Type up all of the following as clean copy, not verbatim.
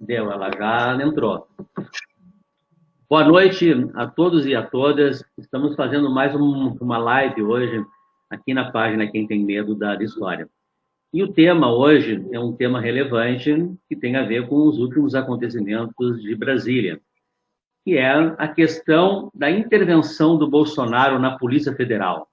Deu, ela já entrou. Boa noite a todos e a todas. Estamos fazendo mais uma live hoje aqui na página Quem Tem Medo da História. E o tema hoje é um tema relevante que tem a ver com os últimos acontecimentos de Brasília, que é a questão da intervenção do Bolsonaro na Polícia Federal,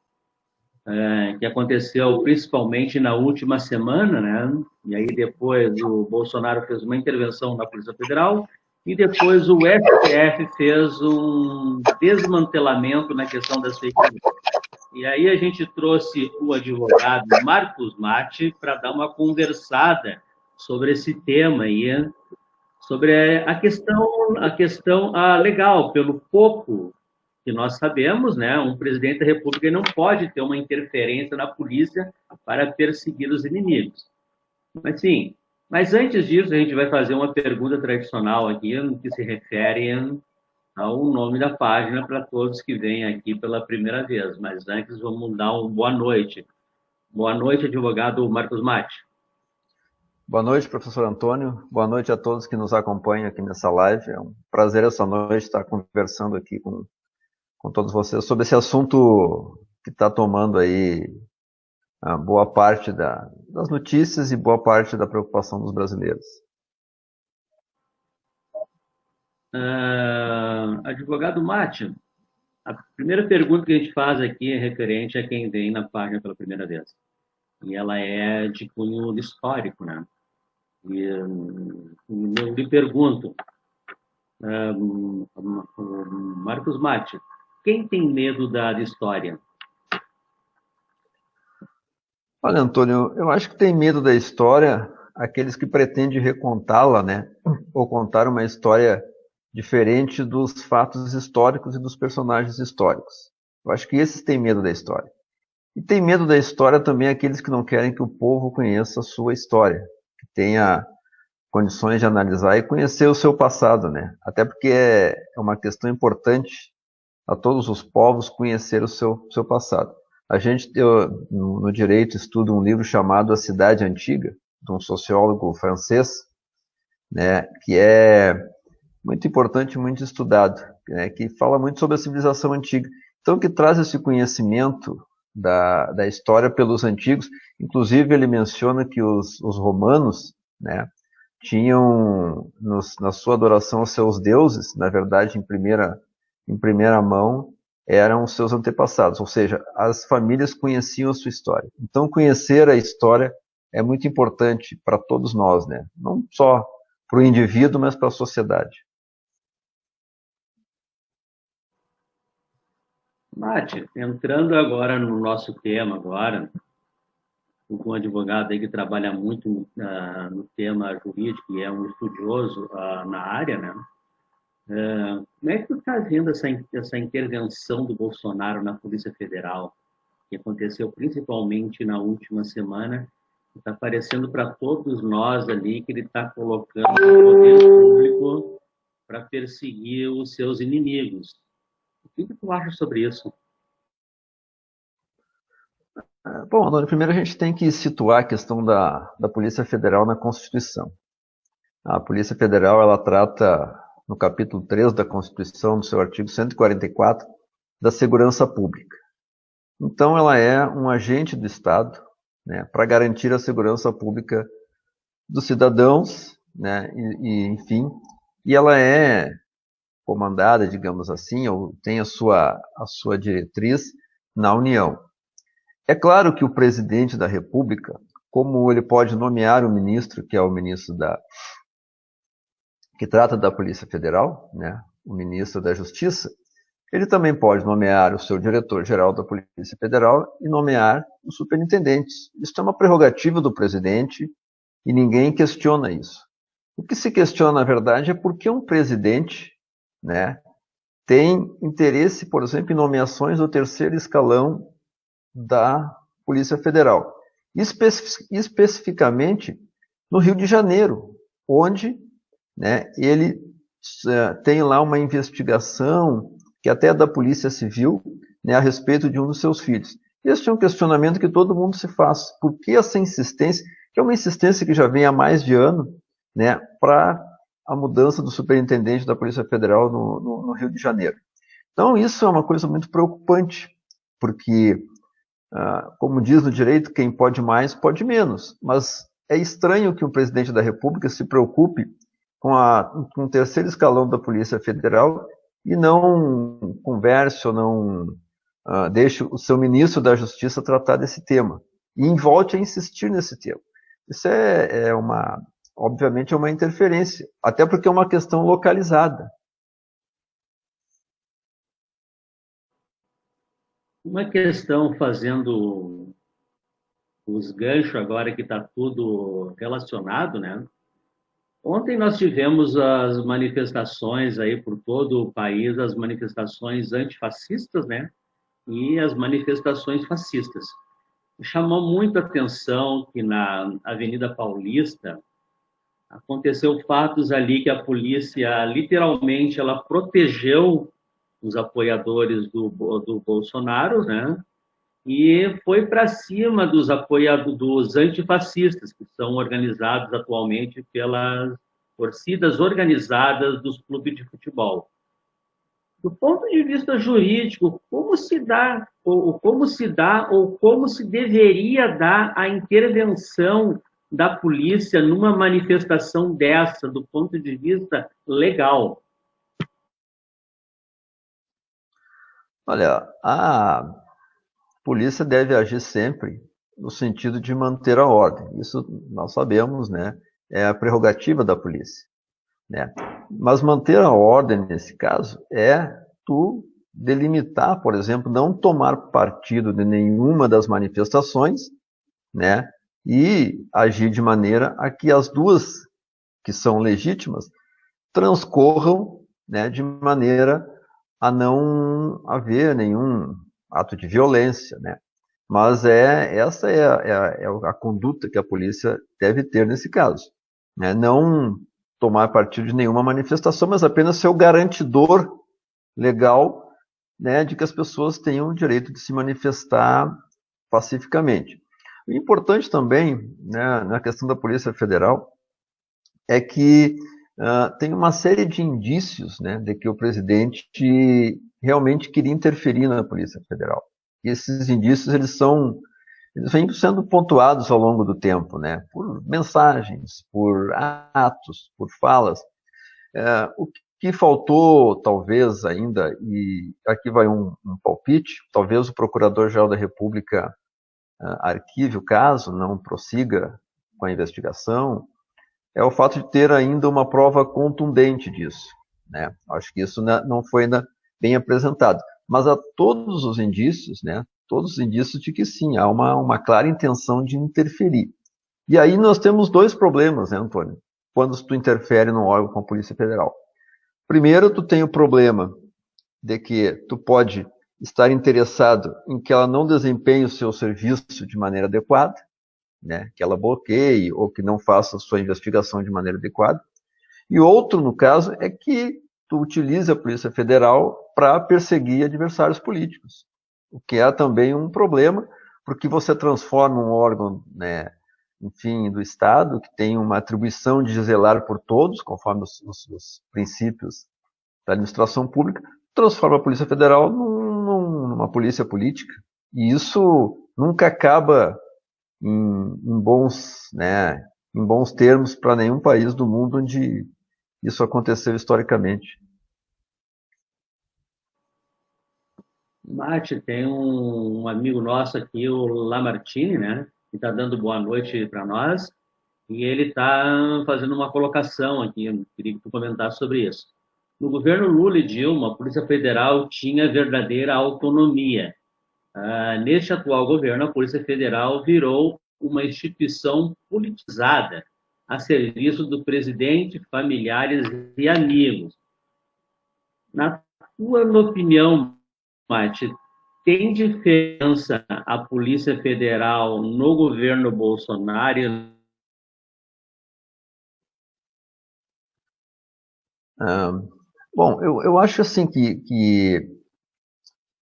que aconteceu principalmente na última semana, né? E aí depois o Bolsonaro fez uma intervenção na Polícia Federal e depois o STF fez um desmantelamento na questão das fake news. E aí a gente trouxe o advogado Marcos Matti para dar uma conversada sobre esse tema aí, sobre a questão legal, pelo pouco que nós sabemos, né, um presidente da República não pode ter uma interferência na polícia para perseguir os inimigos. Mas sim, mas antes disso a gente vai fazer uma pergunta tradicional aqui, no que se refere ao nome da página para todos que vêm aqui pela primeira vez. Mas antes vamos dar uma boa noite. Boa noite, advogado Marcos Matti. Boa noite, professor Antônio. Boa noite a todos que nos acompanham aqui nessa live. É um prazer essa noite estar conversando aqui com todos vocês sobre esse assunto que está tomando aí a boa parte das notícias e boa parte da preocupação dos brasileiros. Advogado Matti, a primeira pergunta que a gente faz aqui é referente a quem vem na página pela primeira vez. E ela é de cunho histórico, né? E eu lhe pergunto, Marcos Matti, quem tem medo da história? Olha, Antônio, eu acho que tem medo da história aqueles que pretendem recontá-la, né? Ou contar uma história diferente dos fatos históricos e dos personagens históricos. Eu acho que esses têm medo da história. E tem medo da história também aqueles que não querem que o povo conheça a sua história, que tenha condições de analisar e conhecer o seu passado, né? Até porque é uma questão importante a todos os povos conhecer o seu passado. A gente, no direito, estuda um livro chamado A Cidade Antiga, de um sociólogo francês, né, que é muito importante, muito estudado, né, que fala muito sobre a civilização antiga. Então, que traz esse conhecimento da história pelos antigos. Inclusive, ele menciona que os romanos, né, tinham, na sua adoração aos seus deuses, na verdade, em primeira mão, eram os seus antepassados, ou seja, as famílias conheciam a sua história. Então, conhecer a história é muito importante para todos nós, né? Não só para o indivíduo, mas para a sociedade. Mati, entrando agora no nosso tema agora, com um advogado aí que trabalha muito no tema jurídico e é um estudioso na área, né? Como é que tu está vendo essa intervenção do Bolsonaro na Polícia Federal, que aconteceu principalmente na última semana, está parecendo para todos nós ali que ele está colocando o poder público para perseguir os seus inimigos. O que tu acha sobre isso? Bom, Antônio, primeiro a gente tem que situar a questão da Polícia Federal na Constituição. A Polícia Federal, ela trata, no capítulo 3 da Constituição, no seu artigo 144, da segurança pública. Então, ela é um agente do Estado, né, para garantir a segurança pública dos cidadãos, né, enfim, e ela é comandada, digamos assim, ou tem a sua diretriz na União. É claro que o presidente da República, como ele pode nomear o ministro, que é o ministro que trata da Polícia Federal, né, o ministro da Justiça, ele também pode nomear o seu diretor-geral da Polícia Federal e nomear os superintendentes. Isso é uma prerrogativa do presidente e ninguém questiona isso. O que se questiona, na verdade, é por que um presidente, né, tem interesse, por exemplo, em nomeações do terceiro escalão da Polícia Federal. Especificamente no Rio de Janeiro, onde, né, ele tem lá uma investigação que até é da Polícia Civil, né, a respeito de um dos seus filhos. Este é um questionamento que todo mundo se faz. Por que essa insistência, que é uma insistência que já vem há mais de ano, né, para a mudança do superintendente da Polícia Federal no Rio de Janeiro. Então, isso é uma coisa muito preocupante, porque, como diz no direito, quem pode mais, pode menos. Mas é estranho que um presidente da República se preocupe com o terceiro escalão da Polícia Federal e não converse ou não deixe o seu ministro da Justiça tratar desse tema. E volte a insistir nesse tema. Isso obviamente, é uma interferência, até porque é uma questão localizada. Uma questão fazendo os ganchos agora que está tudo relacionado, né? Ontem nós tivemos as manifestações aí por todo o país, as manifestações antifascistas, né? E as manifestações fascistas. Chamou muito a atenção que na Avenida Paulista aconteceu fatos ali que a polícia literalmente ela protegeu os apoiadores do Bolsonaro, né? E foi para cima dos apoiadores dos antifascistas, que são organizados atualmente pelas torcidas organizadas dos clubes de futebol. Do ponto de vista jurídico, como se dá ou como se deveria dar a intervenção da polícia numa manifestação dessa, do ponto de vista legal? Olha, a polícia deve agir sempre no sentido de manter a ordem. Isso nós sabemos, né? É a prerrogativa da polícia, né? Mas manter a ordem, nesse caso, é tu delimitar, por exemplo, não tomar partido de nenhuma das manifestações, né? E agir de maneira a que as duas que são legítimas transcorram, né, de maneira a não haver nenhum ato de violência, né? Mas essa é a conduta que a polícia deve ter nesse caso, né? Não tomar partido de nenhuma manifestação, mas apenas ser o garantidor legal, né, de que as pessoas tenham o direito de se manifestar pacificamente. O importante também, né, na questão da Polícia Federal é que tem uma série de indícios, né, de que o presidente realmente queria interferir na Polícia Federal. E esses indícios eles vêm sendo pontuados ao longo do tempo, né, por mensagens, por atos, por falas. O que faltou, talvez ainda, e aqui vai um palpite, talvez o Procurador-Geral da República arquive o caso, não prossiga com a investigação, é o fato de ter ainda uma prova contundente disso, né? Acho que isso não foi ainda bem apresentado. Mas há todos os indícios, né? Todos os indícios de que sim, há uma clara intenção de interferir. E aí nós temos dois problemas, né, Antônio? Quando tu interfere no órgão com a Polícia Federal. Primeiro, tu tem o problema de que tu pode estar interessado em que ela não desempenhe o seu serviço de maneira adequada, né, que ela bloqueie ou que não faça a sua investigação de maneira adequada. E outro, no caso, é que tu utilize a Polícia Federal para perseguir adversários políticos, o que é também um problema, porque você transforma um órgão, né, enfim, do Estado, que tem uma atribuição de zelar por todos, conforme os princípios da administração pública, transforma a Polícia Federal numa polícia política. E isso nunca acaba em bons termos para nenhum país do mundo onde isso aconteceu historicamente. Mate, tem um amigo nosso aqui, o Lamartine, né? Que está dando boa noite para nós. E ele está fazendo uma colocação aqui, eu queria que tu comentasse sobre isso. No governo Lula e Dilma, a Polícia Federal tinha verdadeira autonomia. Neste atual governo, a Polícia Federal virou uma instituição politizada, a serviço do presidente, familiares e amigos. Na tua opinião, Mate, tem diferença a Polícia Federal no governo Bolsonaro? Bom, eu acho assim que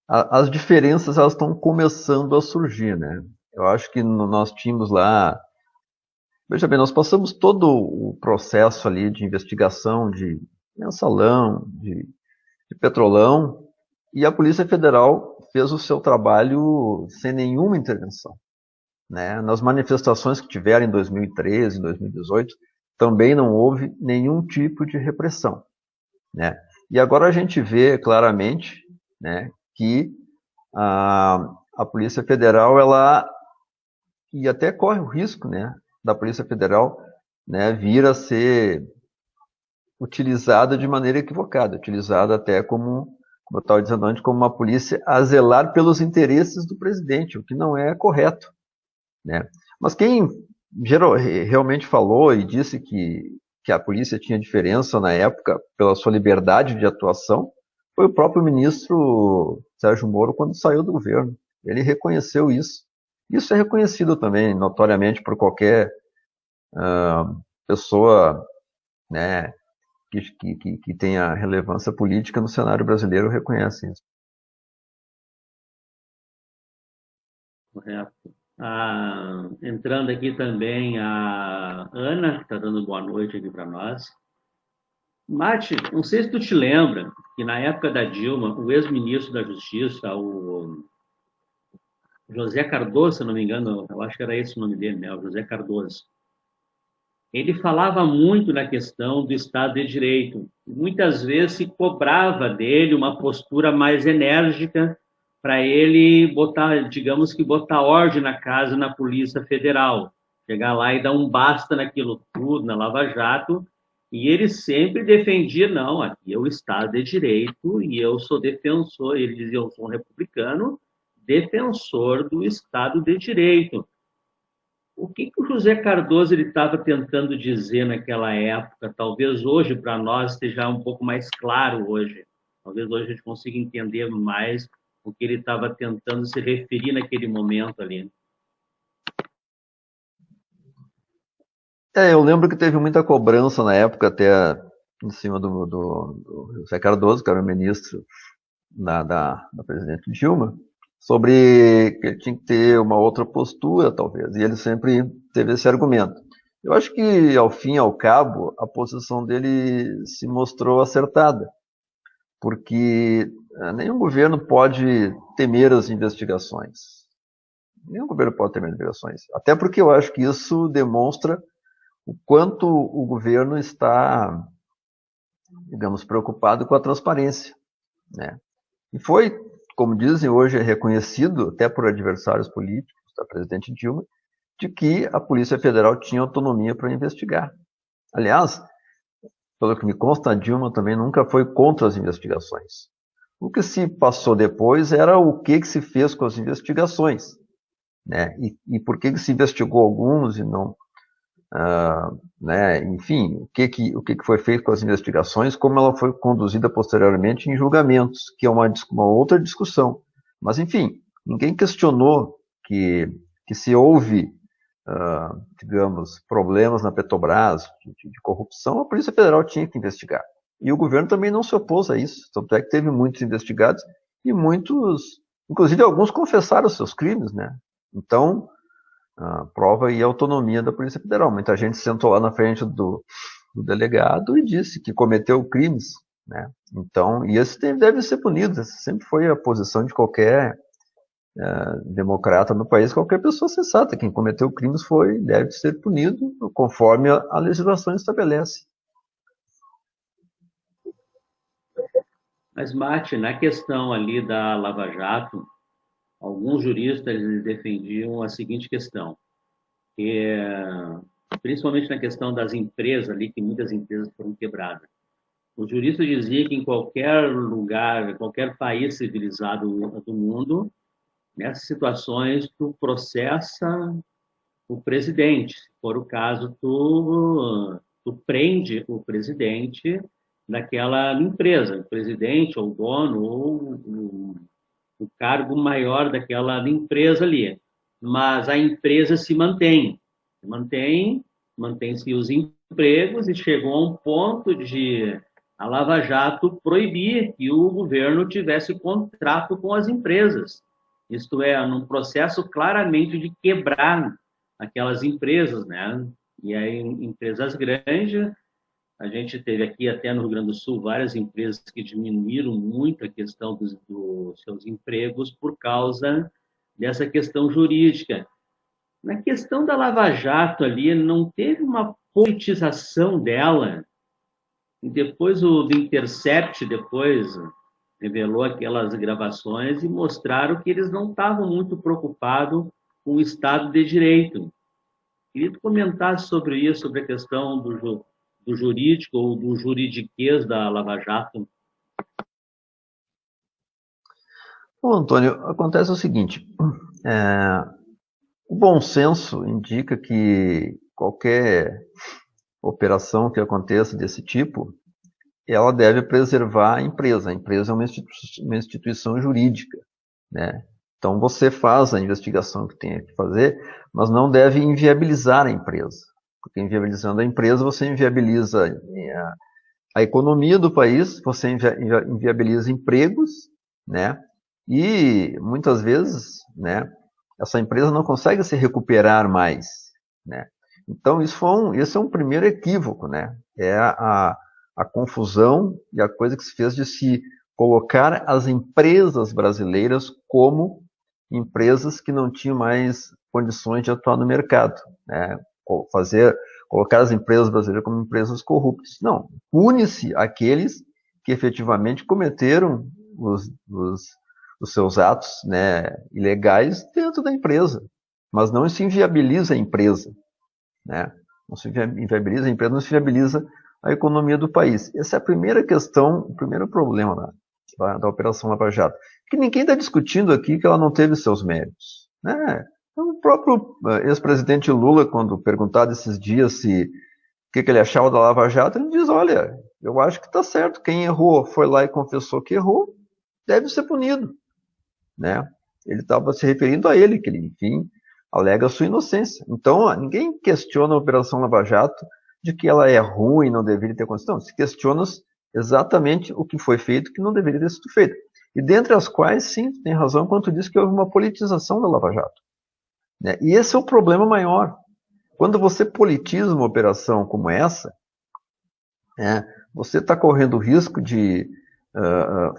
as diferenças elas estão começando a surgir, né? Eu acho que nós tínhamos lá Veja bem, nós passamos todo o processo ali de investigação de mensalão, de petrolão, e a Polícia Federal fez o seu trabalho sem nenhuma intervenção, né? Nas manifestações que tiveram em 2013, em 2018, também não houve nenhum tipo de repressão, né? E agora a gente vê claramente, né, que a Polícia Federal, ela e até corre o risco, né, da Polícia Federal, né, vir a ser utilizada de maneira equivocada, utilizada até como eu estava dizendo antes, como uma polícia a zelar pelos interesses do presidente, o que não é correto, né? Mas quem realmente falou e disse que a polícia tinha diferença na época pela sua liberdade de atuação foi o próprio ministro Sérgio Moro quando saiu do governo. Ele reconheceu isso. Isso é reconhecido também notoriamente por qualquer pessoa, né, que tenha relevância política no cenário brasileiro reconhece isso. Correto. Entrando aqui também a Ana, que está dando boa noite aqui para nós. Mate, não sei se tu te lembra que na época da Dilma, o ex-ministro da Justiça, o José Cardoso, se não me engano, eu acho que era esse o nome dele, né? O José Cardoso. Ele falava muito na questão do Estado de Direito. Muitas vezes se cobrava dele uma postura mais enérgica para ele botar, digamos que botar ordem na casa na Polícia Federal. Chegar lá e dar um basta naquilo tudo, na Lava Jato. E ele sempre defendia, não, aqui é o Estado de Direito e eu sou defensor, ele dizia, eu sou um republicano, defensor do Estado de Direito. O que o José Cardoso ele estava tentando dizer naquela época? Talvez hoje para nós esteja um pouco mais claro hoje. Talvez hoje a gente consiga entender mais o que ele estava tentando se referir naquele momento ali. Eu lembro que teve muita cobrança na época até em cima do José Cardoso, que era o ministro da presidente Dilma, sobre que ele tinha que ter uma outra postura, talvez, e ele sempre teve esse argumento. Eu acho que, ao fim e ao cabo, a posição dele se mostrou acertada, porque nenhum governo pode temer as investigações. Nenhum governo pode temer as investigações. Até porque eu acho que isso demonstra o quanto o governo está, digamos, preocupado com a transparência, né? E foi, como dizem hoje, é reconhecido até por adversários políticos da presidente Dilma, de que a Polícia Federal tinha autonomia para investigar. Aliás, pelo que me consta, a Dilma também nunca foi contra as investigações. O que se passou depois era o que se fez com as investigações, né? E por que se investigou alguns e não, né? Enfim, o que foi feito com as investigações, como ela foi conduzida posteriormente em julgamentos, que é uma outra discussão. Mas, enfim, ninguém questionou que se houve, digamos, problemas na Petrobras de corrupção, a Polícia Federal tinha que investigar. E o governo também não se opôs a isso. Tanto é que teve muitos investigados e muitos, inclusive alguns confessaram seus crimes, né? Então, prova aí a autonomia da Polícia Federal. Muita gente sentou lá na frente do delegado e disse que cometeu crimes, né? Então, e esse deve ser punido. Essa sempre foi a posição de qualquer democrata no país, qualquer pessoa sensata. Quem cometeu crimes deve ser punido conforme a legislação estabelece. Mas, Mate, na questão ali da Lava Jato, alguns juristas defendiam a seguinte questão, que principalmente na questão das empresas ali, que muitas empresas foram quebradas. O jurista dizia que em qualquer lugar, qualquer país civilizado do mundo, nessas situações, tu processa o presidente. Se for o caso, tu prende o presidente daquela empresa, o presidente ou o dono ou o cargo maior daquela empresa ali. Mas a empresa se mantém, mantém-se os empregos e chegou a um ponto de a Lava Jato proibir que o governo tivesse contrato com as empresas. Isto é, num processo claramente de quebrar aquelas empresas, né? E aí, empresas grandes, a gente teve aqui até no Rio Grande do Sul várias empresas que diminuíram muito a questão dos seus empregos por causa dessa questão jurídica. Na questão da Lava Jato ali, não teve uma politização dela. E depois o do Intercept depois revelou aquelas gravações e mostraram que eles não estavam muito preocupados com o Estado de Direito. Queria comentar sobre isso, sobre a questão do jurídico ou do juridiquês da Lava Jato. Bom, Antônio, acontece o seguinte, o bom senso indica que qualquer operação que aconteça desse tipo, ela deve preservar a empresa. A empresa é uma instituição jurídica, né? Então você faz a investigação que tem que fazer, mas não deve inviabilizar a empresa. Porque inviabilizando a empresa, você inviabiliza a economia do país, você inviabiliza empregos, né? E muitas vezes, né, essa empresa não consegue se recuperar mais, né? Então esse é um primeiro equívoco, né? É a confusão e a coisa que se fez de se colocar as empresas brasileiras como empresas que não tinham mais condições de atuar no mercado, né? Colocar as empresas brasileiras como empresas corruptas. Não, pune-se aqueles que efetivamente cometeram os seus atos, né, ilegais dentro da empresa, mas não se inviabiliza a empresa, né? Não se inviabiliza a empresa, não se viabiliza a economia do país. Essa é a primeira questão, o primeiro problema da Operação Lava Jato. Que ninguém está discutindo aqui que ela não teve seus méritos, né? O próprio ex-presidente Lula, quando perguntado esses dias o que ele achava da Lava Jato, ele diz, olha, eu acho que está certo, quem errou foi lá e confessou que errou, deve ser punido, né? Ele estava se referindo a ele, que ele, enfim, alega a sua inocência. Então, ninguém questiona a Operação Lava Jato de que ela é ruim, não deveria ter acontecido. Não, se questiona exatamente o que foi feito e que não deveria ter sido feito. E dentre as quais, sim, tem razão quando diz que houve uma politização da Lava Jato, né? E esse é o problema maior. Quando você politiza uma operação como essa, né, você está correndo o risco de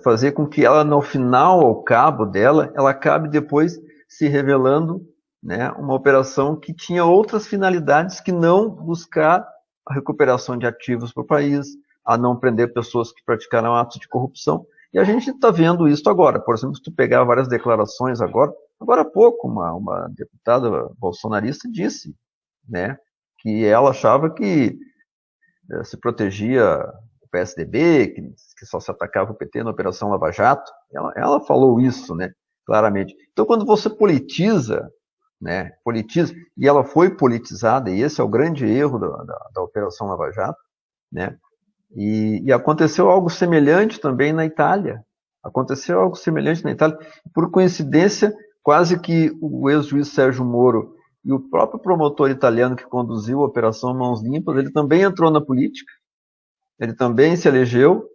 fazer com que ela, no final, ao cabo dela, ela acabe depois se revelando, né, uma operação que tinha outras finalidades que não buscar a recuperação de ativos para o país, a não prender pessoas que praticaram atos de corrupção. E a gente está vendo isso agora. Por exemplo, se tu pegar várias declarações agora há pouco, uma deputada bolsonarista disse, né, que ela achava que se protegia o PSDB, que só se atacava o PT na Operação Lava Jato. Ela falou isso, né, claramente. Então, quando você politiza, né, e ela foi politizada, e esse é o grande erro da Operação Lava Jato, né, e aconteceu algo semelhante também na Itália. Aconteceu algo semelhante na Itália. Por coincidência, quase que o ex-juiz Sérgio Moro e o próprio promotor italiano que conduziu a Operação Mãos Limpas, ele também entrou na política, ele também se elegeu,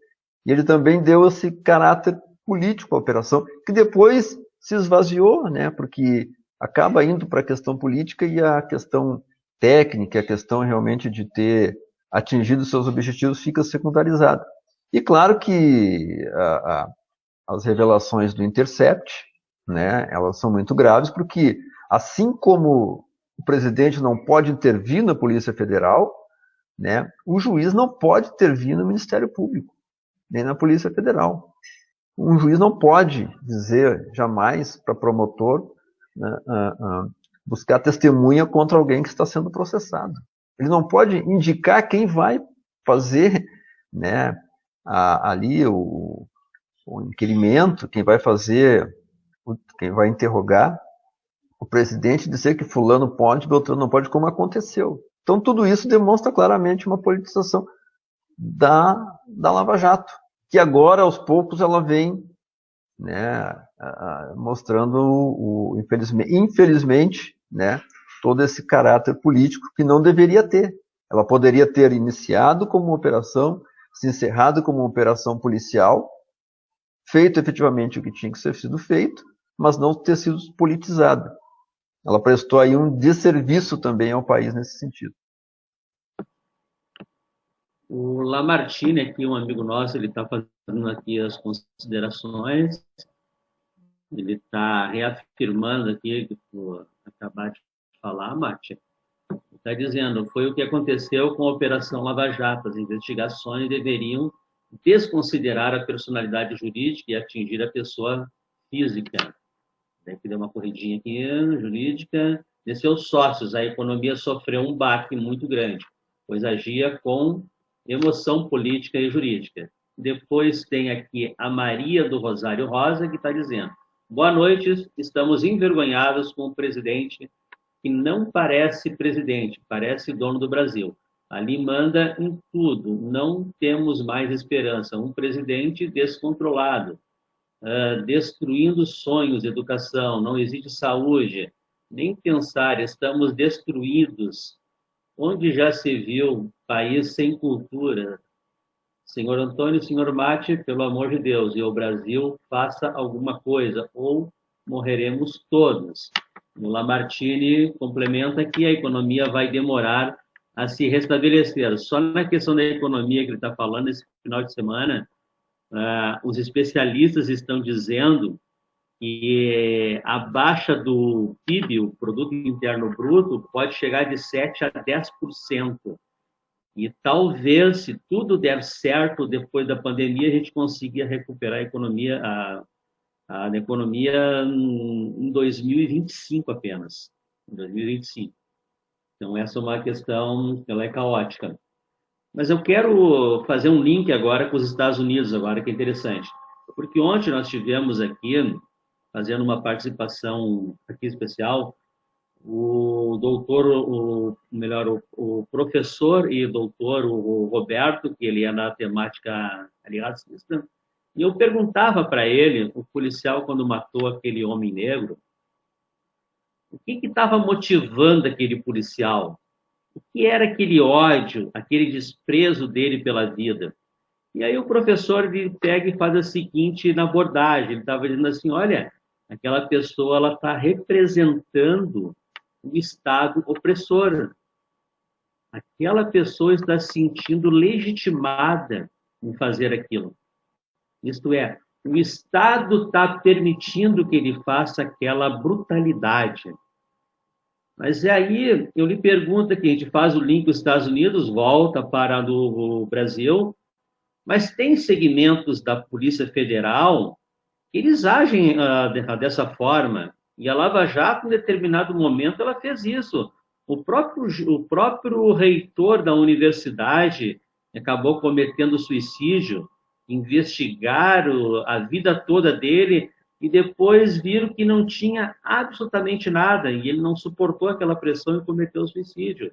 e ele também deu esse caráter político à operação, que depois se esvaziou, né, porque acaba indo para a questão política e a questão técnica, a questão realmente de ter atingido seus objetivos fica secundarizada. E claro que as revelações do Intercept, né, elas são muito graves, porque assim como o presidente não pode intervir na Polícia Federal, né, o juiz não pode intervir no Ministério Público, nem na Polícia Federal. Um juiz não pode dizer jamais para promotor buscar testemunha contra alguém que está sendo processado. Ele não pode indicar quem vai fazer, né, ali o inquirimento, quem vai fazer, quem vai interrogar o presidente, dizer que fulano pode, Beltrano não pode, como aconteceu. Então tudo isso demonstra claramente uma politização da Lava Jato, que agora aos poucos ela vem, né, mostrando infelizmente, né, todo esse caráter político que não deveria ter. Ela poderia ter iniciado como uma operação, se encerrado como uma operação policial, feito efetivamente o que tinha que ser sido feito, mas não ter sido politizada. Ela prestou aí um desserviço também ao país nesse sentido. O Lamartine, aqui, um amigo nosso, ele está fazendo aqui as considerações, ele está reafirmando aqui, que tu acabaste de falar, Mate, está dizendo, foi o que aconteceu com a Operação Lava Jato, as investigações deveriam desconsiderar a personalidade jurídica e atingir a pessoa física. Tem que dar uma corridinha aqui, jurídica, de seus sócios. A economia sofreu um baque muito grande, pois agia com emoção política e jurídica. Depois tem aqui a Maria do Rosário Rosa, que está dizendo: boa noite, estamos envergonhados com o presidente que não parece presidente, parece dono do Brasil. Ali manda em tudo, não temos mais esperança. Um presidente descontrolado, destruindo sonhos, educação, não existe saúde, nem pensar, estamos destruídos. Onde já se viu país sem cultura? Senhor Antônio, senhor Mate, pelo amor de Deus, e o Brasil faça alguma coisa, ou morreremos todos. O Lamartine complementa que a economia vai demorar a se restabelecer. Só na questão da economia que ele está falando esse final de semana, os especialistas estão dizendo que a baixa do PIB, o Produto Interno Bruto, pode chegar de 7 a 10%. E talvez, se tudo der certo depois da pandemia, a gente consiga recuperar a economia em 2025 apenas. Em 2025. Então, essa é uma questão, ela é caótica. Mas eu quero fazer um link agora com os Estados Unidos, agora, que é interessante. Porque ontem nós tivemos aqui, fazendo uma participação aqui especial, o doutor, o professor e doutor, o Roberto, que ele é na temática racista, e eu perguntava para ele, o policial, quando matou aquele homem negro, o que estava motivando aquele policial? O que era aquele ódio, aquele desprezo dele pela vida? E aí o professor ele pega e faz a seguinte na abordagem, ele estava dizendo assim, olha, aquela pessoa ela está representando o Estado opressor. Aquela pessoa está se sentindo legitimada em fazer aquilo. Isto é, o Estado está permitindo que ele faça aquela brutalidade. Mas aí eu lhe pergunto aqui, a gente faz o link com os Estados Unidos, volta para o Brasil, mas tem segmentos da Polícia Federal que eles agem dessa forma. E a Lava Jato, em determinado momento, ela fez isso. O próprio reitor da universidade acabou cometendo suicídio, investigaram a vida toda dele e depois viram que não tinha absolutamente nada e ele não suportou aquela pressão e cometeu suicídio.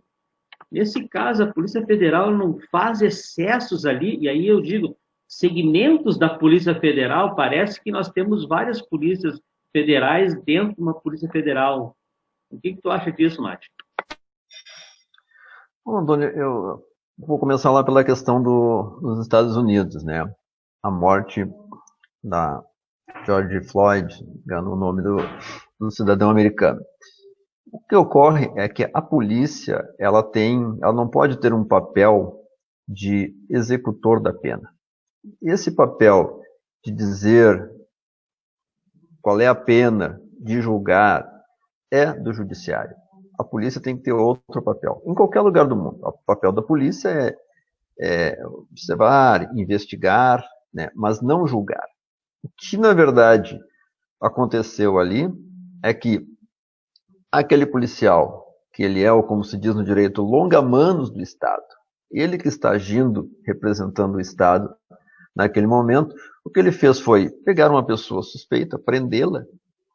Nesse caso, a Polícia Federal não faz excessos ali, e aí eu digo, segmentos da Polícia Federal, parece que nós temos várias polícias federais dentro de uma Polícia Federal. O que tu acha disso, Mate? Bom, Antônio, eu vou começar lá pela questão dos Estados Unidos, né? A morte da George Floyd, engano o nome do cidadão americano. O que ocorre é que a polícia, ela não pode ter um papel de executor da pena. Esse papel de dizer qual é a pena, de julgar, é do judiciário. A polícia tem que ter outro papel. Em qualquer lugar do mundo. O papel da polícia é observar, investigar, né, mas não julgar. O que, na verdade, aconteceu ali é que aquele policial, que ele é, ou como se diz no direito, longa-manos do Estado, ele que está agindo, representando o Estado naquele momento, o que ele fez foi pegar uma pessoa suspeita, prendê-la,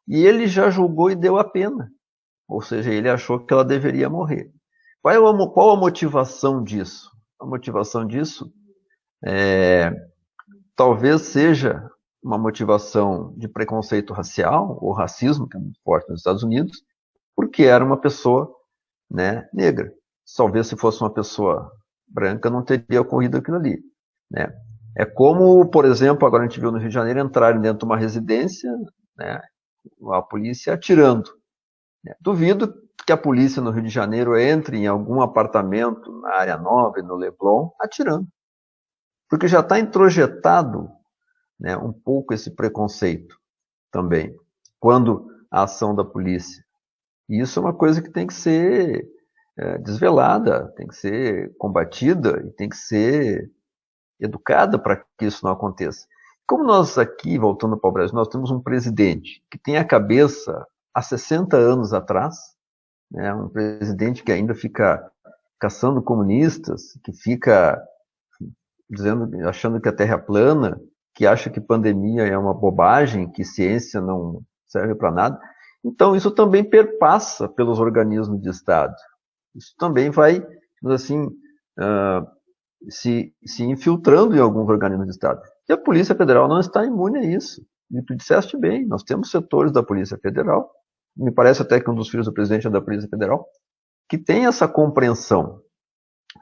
e ele já julgou e deu a pena. Ou seja, ele achou que ela deveria morrer. Qual a motivação disso? A motivação disso talvez seja uma motivação de preconceito racial, ou racismo, que é muito forte nos Estados Unidos, porque era uma pessoa, né, negra. Talvez se fosse uma pessoa branca não teria ocorrido aquilo ali, né? É como, por exemplo, agora a gente viu no Rio de Janeiro entrarem dentro de uma residência, né, a polícia atirando. Duvido que a polícia no Rio de Janeiro entre em algum apartamento na Área 9, no Leblon, atirando. Porque já está introjetado, né, um pouco esse preconceito também, quando a ação da polícia. E isso é uma coisa que tem que ser desvelada, tem que ser combatida e tem que ser educada para que isso não aconteça. Como nós aqui, voltando para o Brasil, nós temos um presidente que tem a cabeça há 60 anos atrás, né, um presidente que ainda fica caçando comunistas, que fica dizendo, achando que a Terra é plana, que acha que pandemia é uma bobagem, que ciência não serve para nada. Então, isso também perpassa pelos organismos de Estado. Isso também vai, assim, se infiltrando em alguns organismos de Estado. E a Polícia Federal não está imune a isso. E tu disseste bem, nós temos setores da Polícia Federal, me parece até que um dos filhos do presidente é da Polícia Federal, que tem essa compreensão.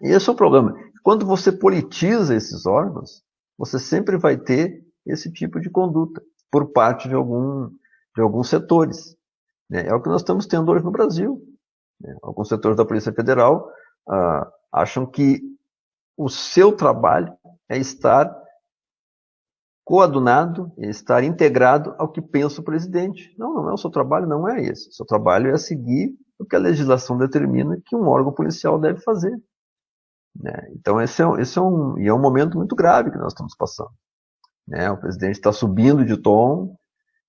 E esse é o problema. Quando você politiza esses órgãos, você sempre vai ter esse tipo de conduta por parte de alguns setores. Né? É o que nós estamos tendo hoje no Brasil. Né? Alguns setores da Polícia Federal acham que o seu trabalho é estar coadunado, é estar integrado ao que pensa o presidente. Não, não é o seu trabalho, não é esse. O seu trabalho é seguir o que a legislação determina que um órgão policial deve fazer. Né? Então esse é um momento muito grave que nós estamos passando. Né? O presidente está subindo de tom,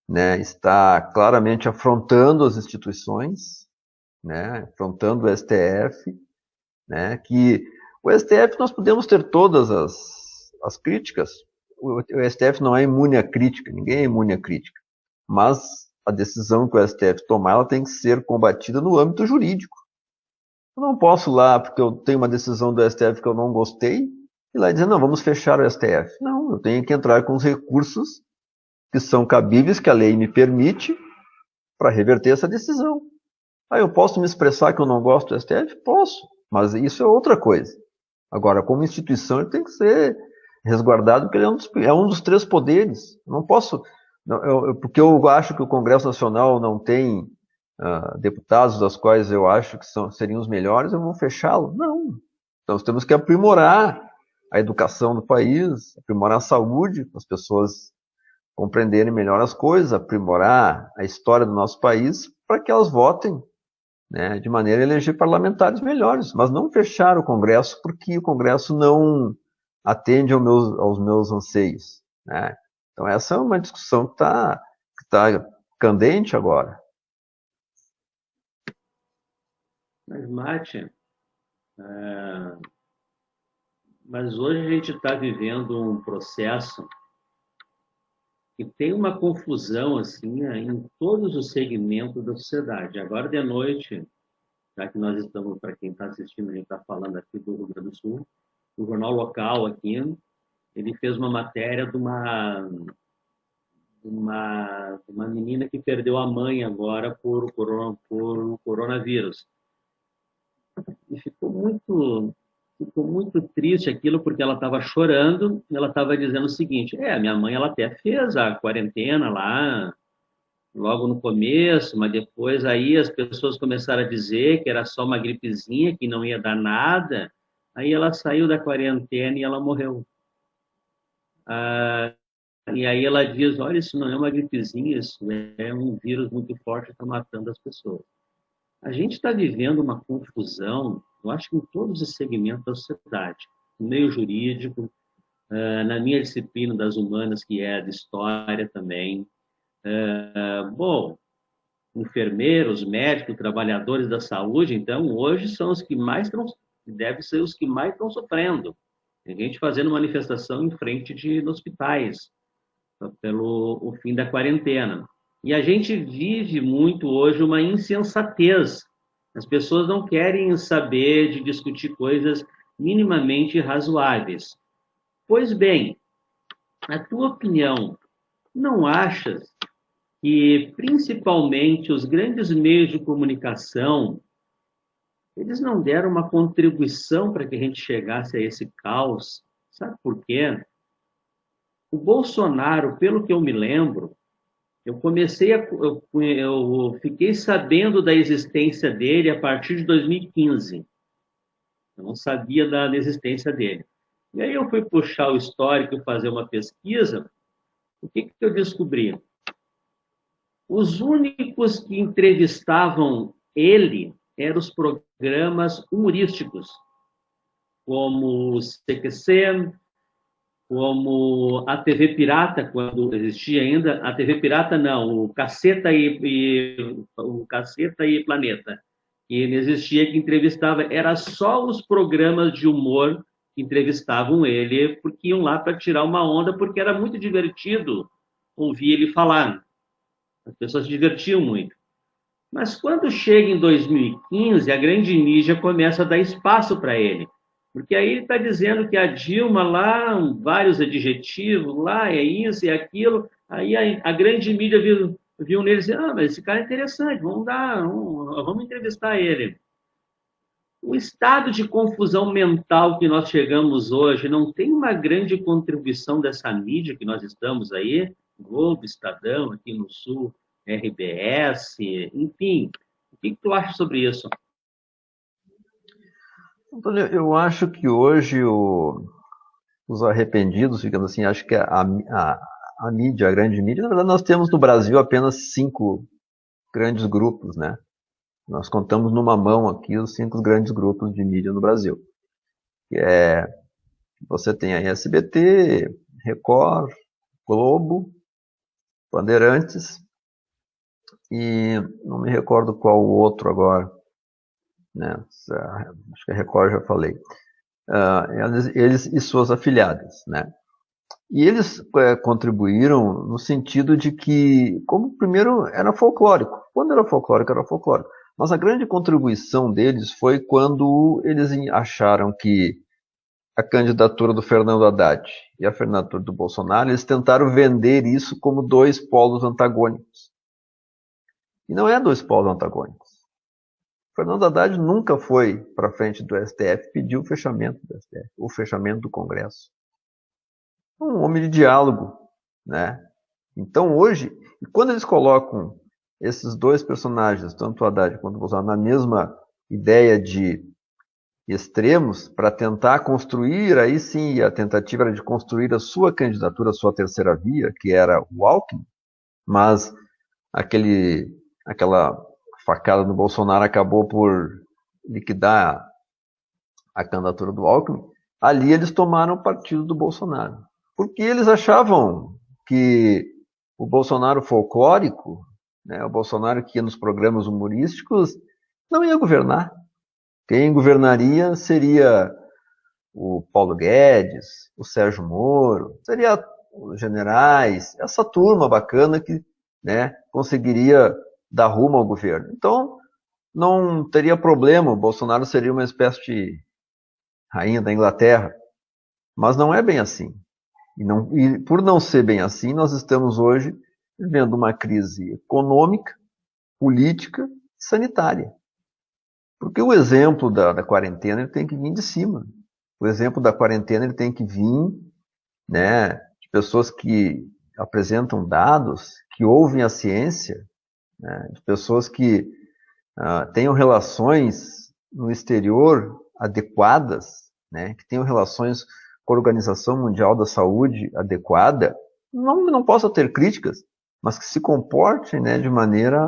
né? Está claramente afrontando as instituições, né? Afrontando o STF, né? Que o STF nós podemos ter todas as críticas. O STF não é imune à crítica, ninguém é imune à crítica. Mas a decisão que o STF tomar, ela tem que ser combatida no âmbito jurídico. Eu não posso lá, porque eu tenho uma decisão do STF que eu não gostei, e lá dizer, não, vamos fechar o STF. Não, eu tenho que entrar com os recursos que são cabíveis, que a lei me permite, para reverter essa decisão. Eu posso me expressar que eu não gosto do STF? Posso, mas isso é outra coisa. Agora, como instituição, ele tem que ser resguardado, porque ele é um dos três poderes. Não posso, porque eu acho que o Congresso Nacional não tem deputados das quais eu acho que seriam os melhores, eu vou fechá-lo? Não. Então, nós temos que aprimorar a educação do país, aprimorar a saúde, para as pessoas compreenderem melhor as coisas, aprimorar a história do nosso país, para que elas votem, né, de maneira a eleger parlamentares melhores, mas não fechar o Congresso porque o Congresso não atende aos meus anseios. Né? Então, essa é uma discussão que tá candente agora. Mas, Mate, mas hoje a gente está vivendo um processo que tem uma confusão assim em todos os segmentos da sociedade. Agora de noite, já que nós estamos, para quem está assistindo, a gente está falando aqui do Rio Grande do Sul, o jornal local aqui, ele fez uma matéria de uma menina que perdeu a mãe agora por coronavírus. E ficou muito triste aquilo, porque ela estava chorando, e ela estava dizendo o seguinte, minha mãe ela até fez a quarentena lá, logo no começo, mas depois aí as pessoas começaram a dizer que era só uma gripezinha, que não ia dar nada, aí ela saiu da quarentena e ela morreu. E aí ela diz, olha, isso não é uma gripezinha, isso é um vírus muito forte que está matando as pessoas. A gente está vivendo uma confusão, eu acho que em todos os segmentos da sociedade, no meio jurídico, na minha disciplina das humanas, que é de história também. Bom, enfermeiros, médicos, trabalhadores da saúde, então, hoje são os que mais estão, devem ser os que mais estão sofrendo. Tem gente fazendo manifestação em frente de hospitais, pelo o fim da quarentena. E a gente vive muito hoje uma insensatez. As pessoas não querem saber de discutir coisas minimamente razoáveis. Pois bem, a tua opinião, não achas que principalmente os grandes meios de comunicação, eles não deram uma contribuição para que a gente chegasse a esse caos? Sabe por quê? O Bolsonaro, pelo que eu me lembro, eu fiquei sabendo da existência dele a partir de 2015. Eu não sabia da existência dele. E aí eu fui puxar o histórico e fazer uma pesquisa. O que eu descobri? Os únicos que entrevistavam ele eram os programas humorísticos, como o CQC, como a TV Pirata, quando existia ainda, a TV Pirata não, o Caceta e Planeta, que não existia, que entrevistava, era só os programas de humor que entrevistavam ele, porque iam lá para tirar uma onda, porque era muito divertido ouvir ele falar. As pessoas se divertiam muito. Mas quando chega em 2015, a grande mídia começa a dar espaço para ele. Porque aí ele está dizendo que a Dilma lá, vários adjetivos, lá é isso e aquilo. Aí a grande mídia viu nele e disse, mas esse cara é interessante, vamos entrevistar ele. O estado de confusão mental que nós chegamos hoje não tem uma grande contribuição dessa mídia que nós estamos aí, Globo, Estadão, aqui no Sul, RBS, enfim. O que tu acha sobre isso? Antônio, eu acho que hoje os arrependidos, digamos assim, acho que a mídia, a grande mídia, na verdade nós temos no Brasil apenas 5 grandes grupos, né? Nós contamos numa mão aqui os 5 grandes grupos de mídia no Brasil. Você tem a SBT, Record, Globo, Bandeirantes e não me recordo qual o outro agora, né? Acho que a Record já falei. Eles e suas afiliadas, né? E eles contribuíram no sentido de que, como primeiro era folclórico, quando era folclórico, era folclórico. Mas a grande contribuição deles foi quando eles acharam que a candidatura do Fernando Haddad e a candidatura do Bolsonaro, eles tentaram vender isso como 2 polos antagônicos. E não é 2 polos antagônicos. O Fernando Haddad nunca foi para frente do STF pedir o fechamento do STF, o fechamento do Congresso. Um homem de diálogo, né? Então hoje, quando eles colocam esses 2 personagens, tanto o Haddad quanto o Bolsonaro, na mesma ideia de extremos, para tentar construir, aí sim, a tentativa era de construir a sua candidatura, a sua terceira via, que era o Alckmin, mas aquela facada no Bolsonaro acabou por liquidar a candidatura do Alckmin. Ali eles tomaram o partido do Bolsonaro. Porque eles achavam que o Bolsonaro folclórico, né, o Bolsonaro que ia nos programas humorísticos, não ia governar. Quem governaria seria o Paulo Guedes, o Sérgio Moro, seria os generais, essa turma bacana que, né, conseguiria dar rumo ao governo. Então, não teria problema, o Bolsonaro seria uma espécie de rainha da Inglaterra. Mas não é bem assim. E por não ser bem assim, nós estamos hoje vivendo uma crise econômica, política e sanitária. Porque o exemplo da quarentena ele tem que vir de cima. O exemplo da quarentena ele tem que vir, né, de pessoas que apresentam dados, que ouvem a ciência, né, de pessoas que tenham relações no exterior adequadas, né, que tenham relações com a Organização Mundial da Saúde adequada, não possa ter críticas, mas que se comportem, né, de maneira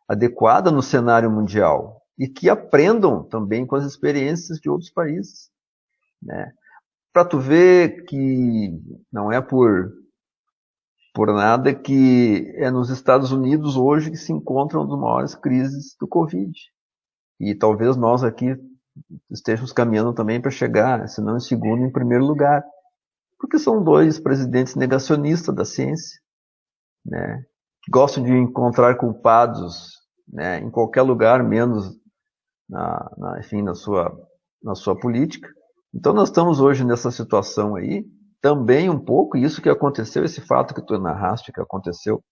adequada no cenário mundial e que aprendam também com as experiências de outros países, né? Para tu ver que não é por nada que é nos Estados Unidos hoje que se encontram as maiores crises do Covid. E talvez nós aqui estejamos caminhando também para chegar, se não em segundo, em primeiro lugar. Porque são 2 presidentes negacionistas da ciência, né, que gostam de encontrar culpados, né, em qualquer lugar, menos enfim, na sua política. Então nós estamos hoje nessa situação aí, também um pouco, isso que aconteceu, esse fato que tu narraste, que aconteceu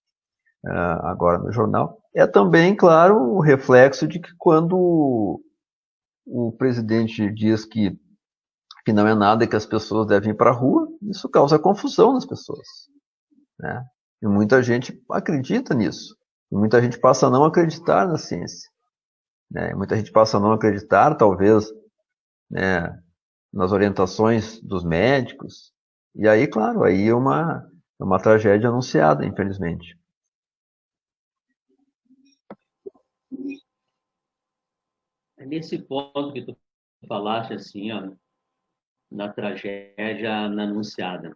agora no jornal, é também, claro, o reflexo de que quando o presidente diz que não é nada e que as pessoas devem ir para a rua, isso causa confusão nas pessoas, né? E muita gente acredita nisso. E muita gente passa a não acreditar na ciência. Né? Muita gente passa a não acreditar, talvez, né, nas orientações dos médicos. E aí, claro, aí é uma tragédia anunciada, infelizmente. É nesse ponto que tu falaste assim, ó, na tragédia anunciada.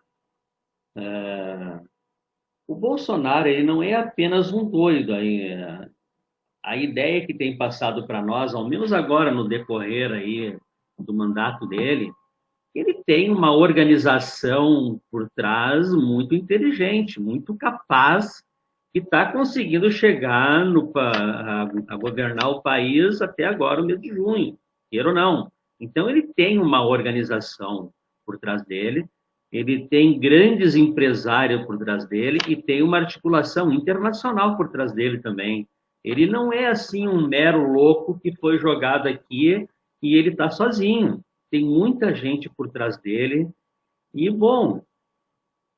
O Bolsonaro, ele não é apenas um doido. A ideia que tem passado para nós, ao menos agora no decorrer aí do mandato dele, ele tem uma organização por trás muito inteligente, muito capaz, que está conseguindo chegar a governar o país até agora, o mês de junho, queira ou não. Então, ele tem uma organização por trás dele, ele tem grandes empresários por trás dele e tem uma articulação internacional por trás dele também. Ele não é assim um mero louco que foi jogado aqui e ele está sozinho. Tem muita gente por trás dele. E, bom,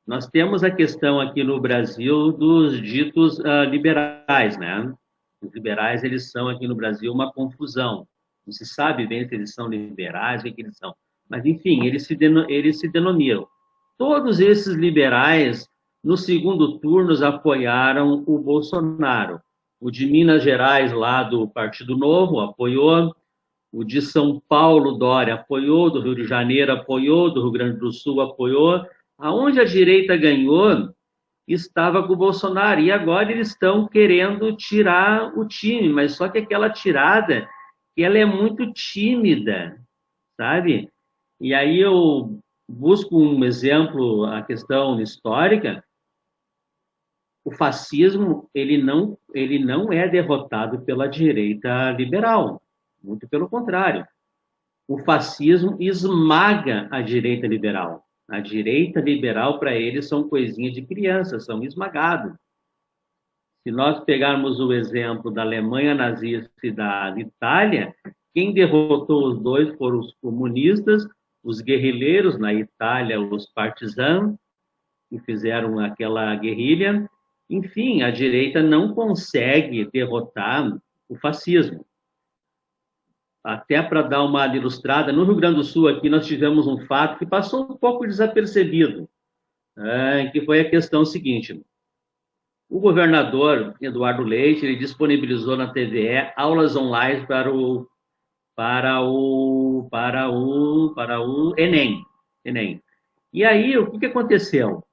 nós temos a questão aqui no Brasil dos ditos liberais, né? Os liberais, eles são aqui no Brasil uma confusão. Não se sabe bem se eles são liberais, o que eles são. Mas, enfim, eles se denominam. Todos esses liberais, no segundo turno, apoiaram o Bolsonaro. O de Minas Gerais, lá do Partido Novo, apoiou. O de São Paulo, Dória, apoiou. Do Rio de Janeiro, apoiou. Do Rio Grande do Sul, apoiou. Aonde a direita ganhou, estava com o Bolsonaro. E agora eles estão querendo tirar o time, mas só que aquela tirada, ela é muito tímida, sabe? E aí eu busco um exemplo, a questão histórica. O fascismo, ele não é derrotado pela direita liberal, muito pelo contrário. O fascismo esmaga a direita liberal. A direita liberal, para eles, são coisinhas de criança, são esmagados. Se nós pegarmos o exemplo da Alemanha nazista e da Itália, quem derrotou os dois foram os comunistas, os guerrilheiros na Itália, os partisans, que fizeram aquela guerrilha. Enfim, a direita não consegue derrotar o fascismo. Até para dar uma ilustrada, no Rio Grande do Sul aqui nós tivemos um fato que passou um pouco desapercebido, que foi a questão seguinte: o governador Eduardo Leite, ele disponibilizou na TVE aulas online para o Enem. E aí, o que aconteceu?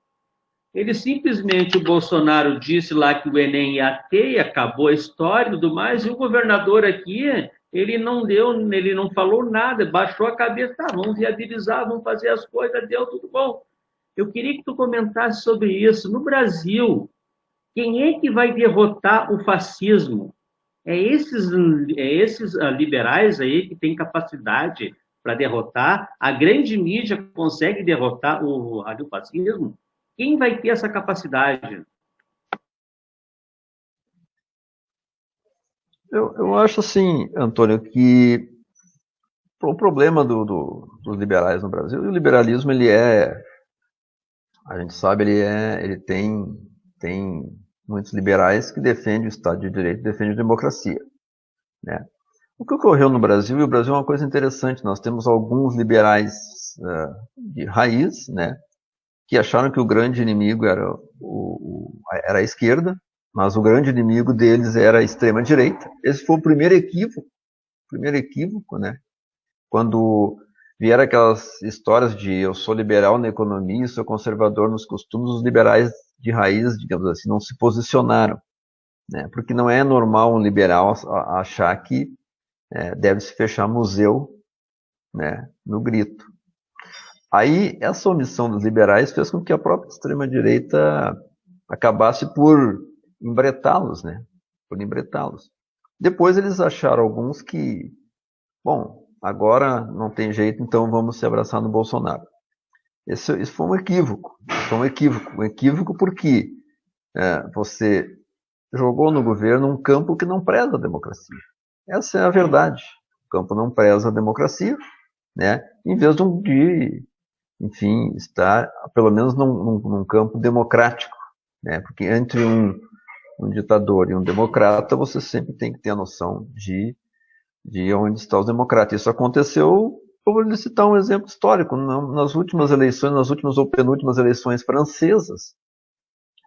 Ele simplesmente, o Bolsonaro disse lá que o Enem ia ter, e acabou a história e tudo mais, e o governador aqui, ele não falou nada, baixou a cabeça, tá, vamos viabilizar, vamos fazer as coisas, deu tudo bom. Eu queria que tu comentasse sobre isso. No Brasil, quem é que vai derrotar o fascismo? É esses liberais aí que têm capacidade para derrotar? A grande mídia consegue derrotar o fascismo? Quem vai ter essa capacidade? Eu acho assim, Antônio, que o problema dos liberais no Brasil, e o liberalismo, a gente sabe, ele tem muitos liberais que defendem o Estado de Direito, defendem a democracia, né? O que ocorreu no Brasil, e o Brasil é uma coisa interessante, nós temos alguns liberais de raiz, né, que acharam que o grande inimigo era a esquerda, mas o grande inimigo deles era a extrema-direita. Esse foi o primeiro equívoco, né? Quando vieram aquelas histórias de eu sou liberal na economia, sou conservador nos costumes, os liberais de raiz, digamos assim, não se posicionaram, né? Porque não é normal um liberal achar que deve se fechar museu, né, no grito. Aí, essa omissão dos liberais fez com que a própria extrema-direita acabasse por embretá-los, né? Por embretá-los. Depois eles acharam alguns que, bom, agora não tem jeito, então vamos se abraçar no Bolsonaro. Isso foi um equívoco. Foi um equívoco. Um equívoco porque você jogou no governo um campo que não preza a democracia. Essa é a verdade. O campo não preza a democracia, né? Em vez de enfim, estar pelo menos num campo democrático, né? Porque entre um ditador e um democrata, você sempre tem que ter a noção de onde estão os democratas. Isso aconteceu, eu vou lhe citar um exemplo histórico, nas últimas eleições, nas últimas ou penúltimas eleições francesas,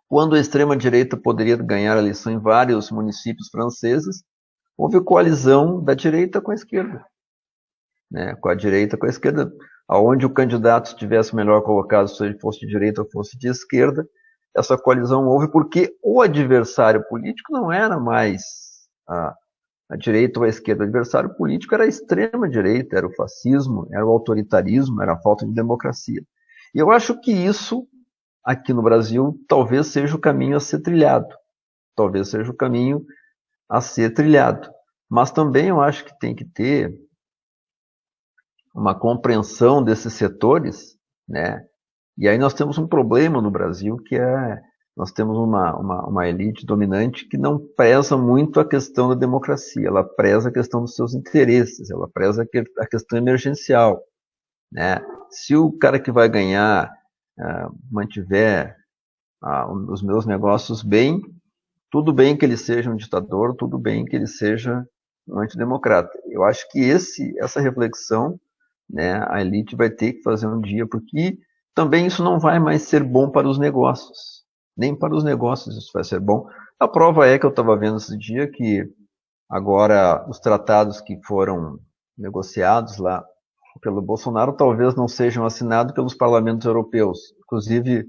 quando a extrema-direita poderia ganhar a eleição em vários municípios franceses, houve coalizão da direita com a esquerda, né? Com a direita com a esquerda, aonde o candidato estivesse melhor colocado, se ele fosse de direita ou fosse de esquerda, essa coalizão houve porque o adversário político não era mais a direita ou a esquerda. O adversário político era a extrema-direita, era o fascismo, era o autoritarismo, era a falta de democracia. E eu acho que isso, aqui no Brasil, talvez seja o caminho a ser trilhado. Talvez seja o caminho a ser trilhado. Mas também eu acho que tem que ter uma compreensão desses setores, né? E aí nós temos um problema no Brasil, que é nós temos uma elite dominante que não preza muito a questão da democracia, ela preza a questão dos seus interesses, ela preza a questão emergencial, né? Se o cara que vai ganhar mantiver os meus negócios bem, tudo bem que ele seja um ditador, tudo bem que ele seja um antidemocrata. Eu acho que essa reflexão, né, a elite vai ter que fazer um dia, porque também isso não vai mais ser bom para os negócios. Nem para os negócios isso vai ser bom. A prova é que eu estava vendo esse dia que agora os tratados que foram negociados lá pelo Bolsonaro talvez não sejam assinados pelos parlamentos europeus. Inclusive,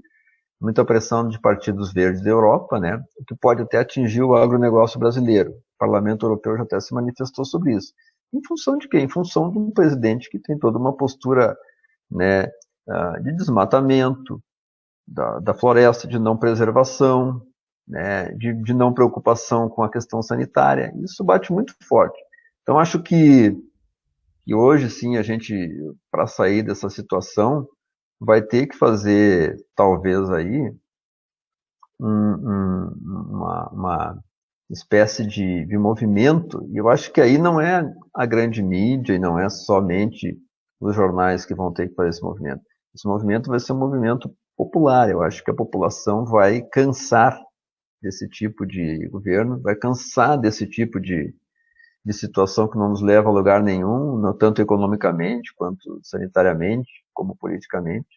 muita pressão de partidos verdes da Europa, né, o que pode até atingir o agronegócio brasileiro. O Parlamento Europeu já até se manifestou sobre isso. Em função de quê? Em função de um presidente que tem toda uma postura, né, de desmatamento da floresta, de não preservação, né, de não preocupação com a questão sanitária. Isso bate muito forte. Então, acho que hoje, sim, a gente, para sair dessa situação, vai ter que fazer, talvez, aí, uma espécie de movimento, e eu acho que aí não é a grande mídia e não é somente os jornais que vão ter que fazer esse movimento. Esse movimento vai ser um movimento popular. Eu acho que a população vai cansar desse tipo de governo, vai cansar desse tipo de situação que não nos leva a lugar nenhum, não tanto economicamente quanto sanitariamente, como politicamente.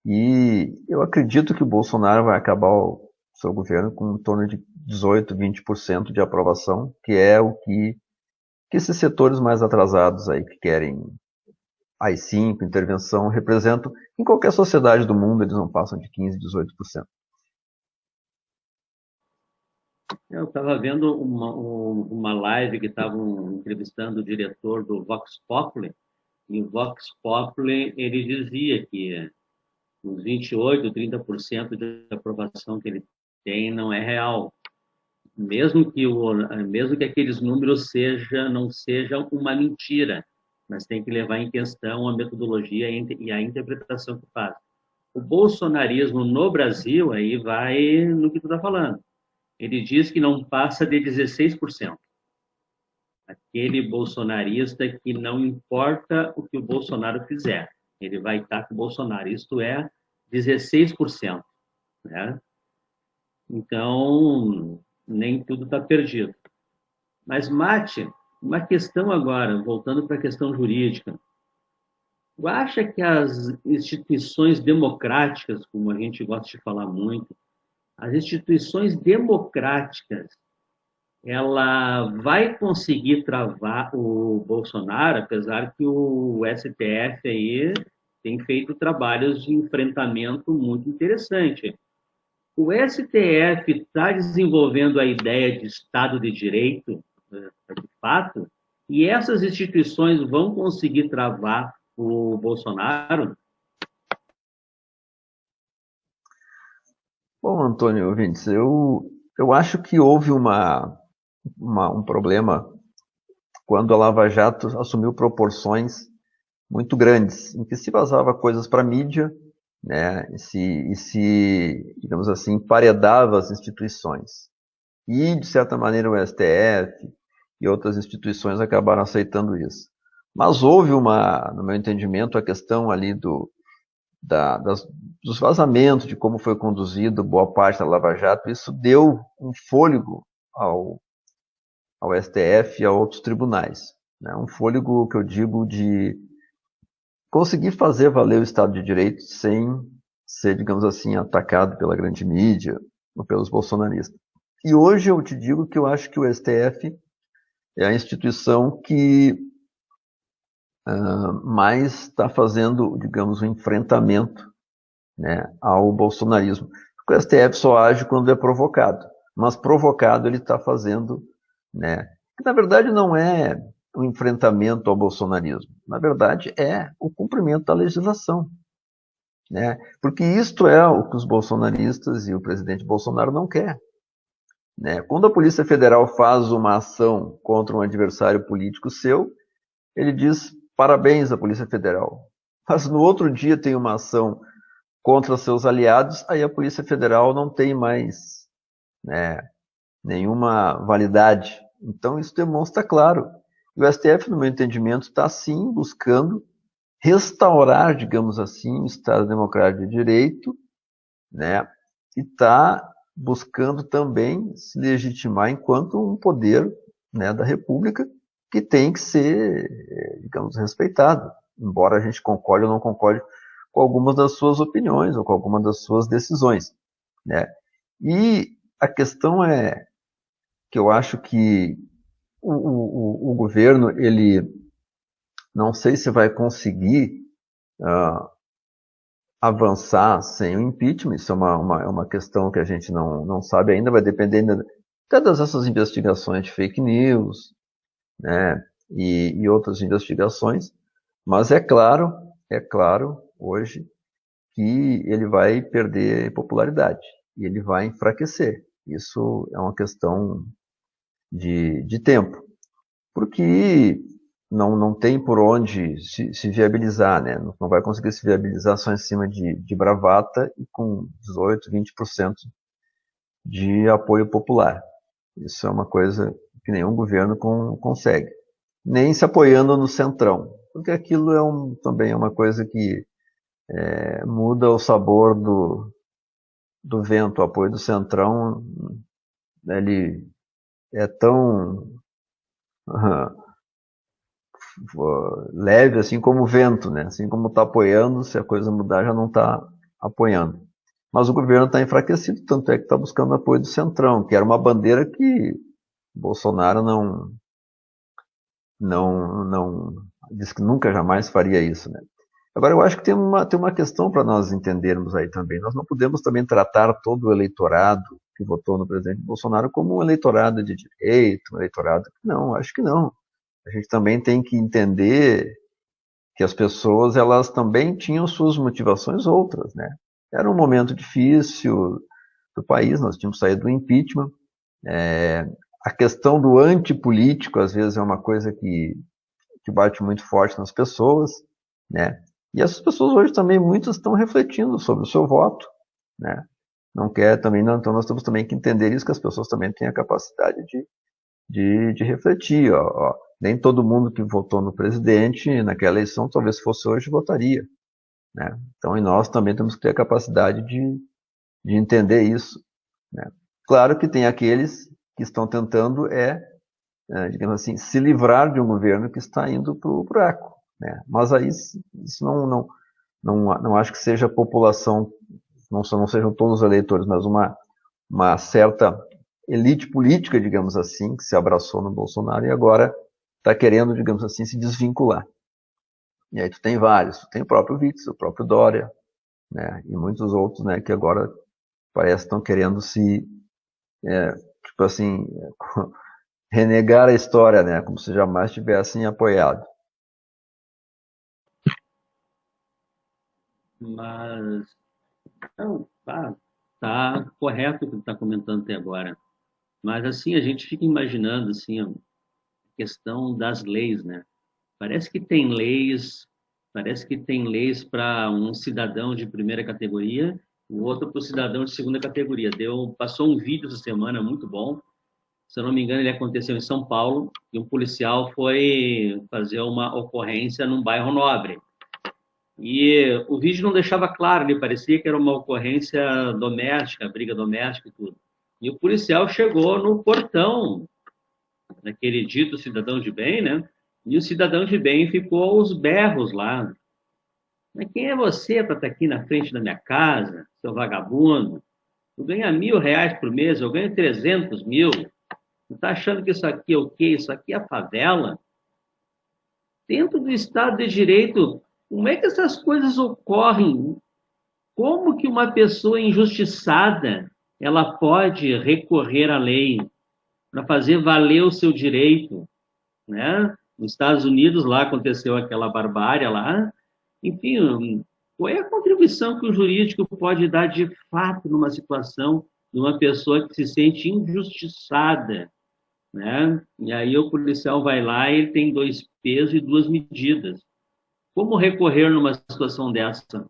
E eu acredito que o Bolsonaro vai acabar o seu governo com em torno de 18, 20% de aprovação, que é o que esses setores mais atrasados aí que querem AI-5, intervenção, representam. Em qualquer sociedade do mundo, eles não passam de 15, 18%. Eu estava vendo uma live que estavam entrevistando o diretor do Vox Populi, e o Vox Populi ele dizia que uns 28, 30% de aprovação que ele tem não é real. Mesmo que aqueles números não sejam uma mentira, mas tem que levar em questão a metodologia e a interpretação que faz. O bolsonarismo no Brasil aí vai no que tu está falando. Ele diz que não passa de 16%. Aquele bolsonarista que não importa o que o Bolsonaro fizer, ele vai estar com o Bolsonaro. Isto é 16%. Né? Então, nem tudo está perdido. Mas, Mate, uma questão agora, voltando para a questão jurídica. Tu acha que as instituições democráticas, como a gente gosta de falar muito, as instituições democráticas, ela vai conseguir travar o Bolsonaro, apesar que o STF aí tem feito trabalhos de enfrentamento muito interessante. O STF está desenvolvendo a ideia de Estado de Direito, de fato, e essas instituições vão conseguir travar o Bolsonaro? Bom, Antônio Vintes, eu acho que houve um problema quando a Lava Jato assumiu proporções muito grandes, em que se vazava coisas para a mídia, né, digamos assim, emparedava as instituições. E, de certa maneira, o STF e outras instituições acabaram aceitando isso. Mas houve no meu entendimento, a questão ali dos vazamentos, de como foi conduzido boa parte da Lava Jato, isso deu um fôlego ao STF e a outros tribunais. Né? Um fôlego que eu digo de conseguir fazer valer o Estado de Direito sem ser, digamos assim, atacado pela grande mídia ou pelos bolsonaristas. E hoje eu te digo que eu acho que o STF é a instituição que mais está fazendo, digamos, um enfrentamento, né, ao bolsonarismo. Porque o STF só age quando é provocado, mas provocado ele está fazendo, né, que na verdade não é um enfrentamento ao bolsonarismo, na verdade é o cumprimento da legislação, né, porque isto é o que os bolsonaristas e o presidente Bolsonaro não quer. Né? Quando a Polícia Federal faz uma ação contra um adversário político seu, ele diz parabéns à Polícia Federal. Mas no outro dia tem uma ação contra seus aliados, aí a Polícia Federal não tem mais, né, nenhuma validade. Então isso demonstra claro. E o STF, no meu entendimento, está sim buscando restaurar, digamos assim, o Estado Democrático de Direito, né, e está buscando também se legitimar enquanto um poder, né, da República que tem que ser, digamos, respeitado, embora a gente concorde ou não concorde com algumas das suas opiniões ou com algumas das suas decisões, né? E a questão é que eu acho que o governo, ele não sei se vai conseguir avançar sem o impeachment, isso é uma questão que a gente não sabe ainda, vai depender de todas essas investigações de fake news, né, e outras investigações, mas é claro, hoje, que ele vai perder popularidade e ele vai enfraquecer. Isso é uma questão de tempo, porque não tem por onde se viabilizar, né? Não vai conseguir se viabilizar só em cima de bravata e com 18, 20% de apoio popular. Isso é uma coisa que nenhum governo consegue. Nem se apoiando no centrão, porque aquilo também é uma coisa que muda o sabor do vento. O apoio do centrão, ele é tão leve assim como o vento, né? Assim como está apoiando, se a coisa mudar já não está apoiando. Mas o governo está enfraquecido, tanto é que está buscando apoio do Centrão, que era uma bandeira que Bolsonaro não disse que nunca jamais faria isso, né? Agora eu acho que tem uma questão para nós entendermos aí também. Nós não podemos também tratar todo o eleitorado que votou no presidente Bolsonaro como um eleitorado de direita, um eleitorado. Não, acho que não. A gente também tem que entender que as pessoas, elas também tinham suas motivações outras, né? Era um momento difícil do país, nós tínhamos saído do impeachment. A questão do antipolítico, às vezes, é uma coisa que bate muito forte nas pessoas, né? E essas pessoas hoje também, muitas estão refletindo sobre o seu voto, né? Não quer também, não, então nós temos também que entender isso, que as pessoas também têm a capacidade de refletir. Ó. Nem todo mundo que votou no presidente naquela eleição, talvez se fosse hoje, votaria. Né? Então, e nós também temos que ter a capacidade de entender isso. Né? Claro que tem aqueles que estão tentando, digamos assim, se livrar de um governo que está indo para o buraco. Né? Mas aí isso não acho que seja a população, não sejam todos os eleitores, mas uma certa elite política, digamos assim, que se abraçou no Bolsonaro e agora está querendo, digamos assim, se desvincular. E aí tu tem vários, tu tem o próprio Witzel, o próprio Dória, né, e muitos outros, né, que agora parece que estão querendo tipo assim, renegar a história, né, como se jamais tivessem apoiado. Mas não, tá correto o que tu está comentando até agora. Mas assim, a gente fica imaginando assim, a questão das leis, né? Parece que tem leis, parece que tem leis para um cidadão de primeira categoria, o outro para o cidadão de segunda categoria. Passou um vídeo essa semana muito bom. Se eu não me engano, ele aconteceu em São Paulo e um policial foi fazer uma ocorrência num bairro nobre. E o vídeo não deixava claro, ele parecia que era uma ocorrência doméstica, briga doméstica e tudo. E o policial chegou no portão daquele dito cidadão de bem, né? E o cidadão de bem ficou aos berros lá. Mas quem é você para estar aqui na frente da minha casa, seu vagabundo? Tu ganha R$ 1.000 por mês, eu ganho 300 mil. Tu tá achando que isso aqui é o quê? Isso aqui é a favela? Dentro do Estado de Direito, como é que essas coisas ocorrem? Como que uma pessoa injustiçada ela pode recorrer à lei para fazer valer o seu direito, né? Nos Estados Unidos lá aconteceu aquela barbárie lá. Enfim, qual é a contribuição que o jurídico pode dar de fato numa situação de uma pessoa que se sente injustiçada, né? E aí o policial vai lá e ele tem dois pesos e duas medidas. Como recorrer numa situação dessa?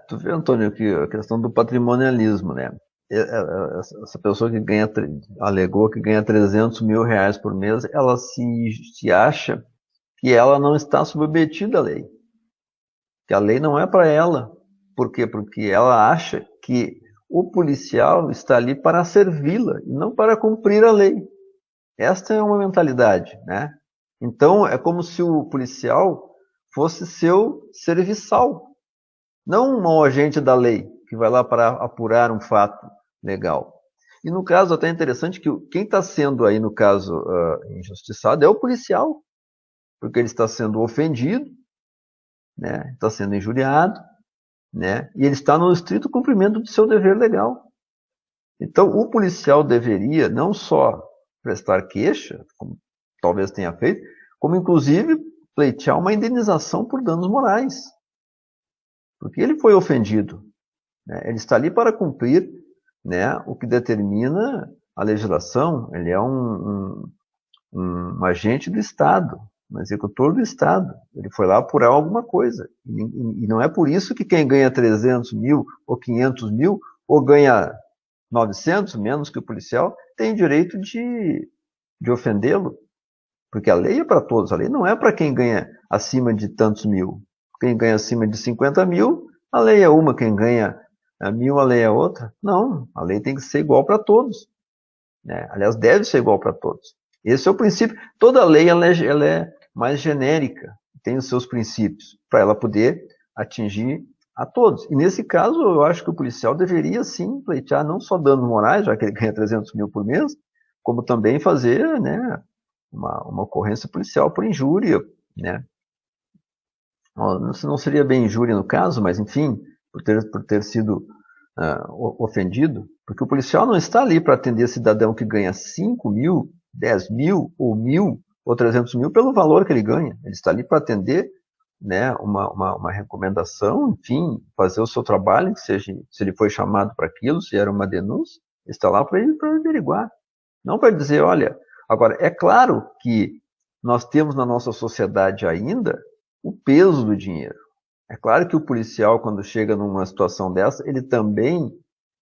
Tu vê, Antônio, que a questão do patrimonialismo, né? Essa pessoa que alegou que ganha 300 mil reais por mês, ela se acha que ela não está submetida à lei. Que a lei não é para ela. Por quê? Porque ela acha que o policial está ali para servi-la e não para cumprir a lei. Esta é uma mentalidade, né? Então, é como se o policial fosse seu serviçal, não um agente da lei que vai lá para apurar um fato legal. E no caso, até interessante que quem está sendo aí, no caso, injustiçado é o policial, porque ele está sendo ofendido, né? Está sendo injuriado, né? E ele está no estrito cumprimento do seu dever legal. Então, o policial deveria não só prestar queixa, como talvez tenha feito, como inclusive pleitear uma indenização por danos morais. Porque ele foi ofendido, né? Ele está ali para cumprir, né, o que determina a legislação. Ele é um agente do Estado, um executor do Estado. Ele foi lá apurar alguma coisa. E não é por isso que quem ganha 300 mil ou 500 mil, ou ganha 900, menos que o policial, tem direito de ofendê-lo. Porque a lei é para todos. A lei não é para quem ganha acima de tantos mil. Quem ganha acima de 50 mil, a lei é uma. Quem ganha 1.000, a lei é outra. Não, a lei tem que ser igual para todos, né? Aliás, deve ser igual para todos. Esse é o princípio. Toda lei ela é mais genérica, tem os seus princípios, para ela poder atingir a todos. E nesse caso, eu acho que o policial deveria sim pleitear não só danos morais, já que ele ganha 300 mil por mês, como também fazer, né, uma ocorrência policial por injúria, né? Não seria bem injúria no caso, mas enfim, por ter sido ofendido, porque o policial não está ali para atender cidadão que ganha 5 mil, 10 mil, ou 1.000, ou 300 mil pelo valor que ele ganha. Ele está ali para atender, né, uma recomendação, enfim, fazer o seu trabalho, seja, se ele foi chamado para aquilo, se era uma denúncia, está lá para averiguar. Não para dizer, olha, agora, é claro que nós temos na nossa sociedade ainda o peso do dinheiro. É claro que o policial, quando chega numa situação dessa, ele também,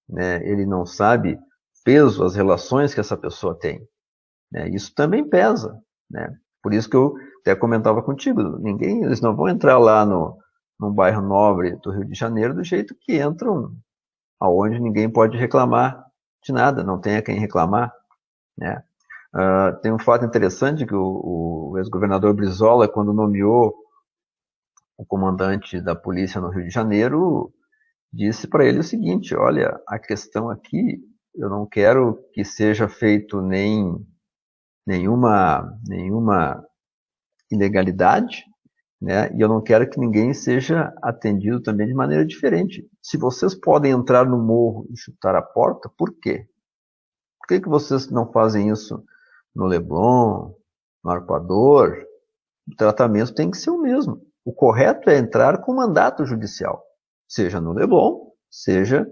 né, ele não sabe peso, as relações que essa pessoa tem, né? Isso também pesa, né? Por isso que eu até comentava contigo, eles não vão entrar lá no bairro nobre do Rio de Janeiro do jeito que entram, aonde ninguém pode reclamar de nada, não tem a quem reclamar, né? Tem um fato interessante que o ex-governador Brizola, quando nomeou o comandante da polícia no Rio de Janeiro, disse para ele o seguinte: olha, a questão aqui, eu não quero que seja feito nenhuma ilegalidade, né? E eu não quero que ninguém seja atendido também de maneira diferente. Se vocês podem entrar no morro e chutar a porta, por quê? Por que vocês não fazem isso no Leblon, no Arpoador? O tratamento tem que ser o mesmo. O correto é entrar com mandato judicial, seja no Leblon, seja,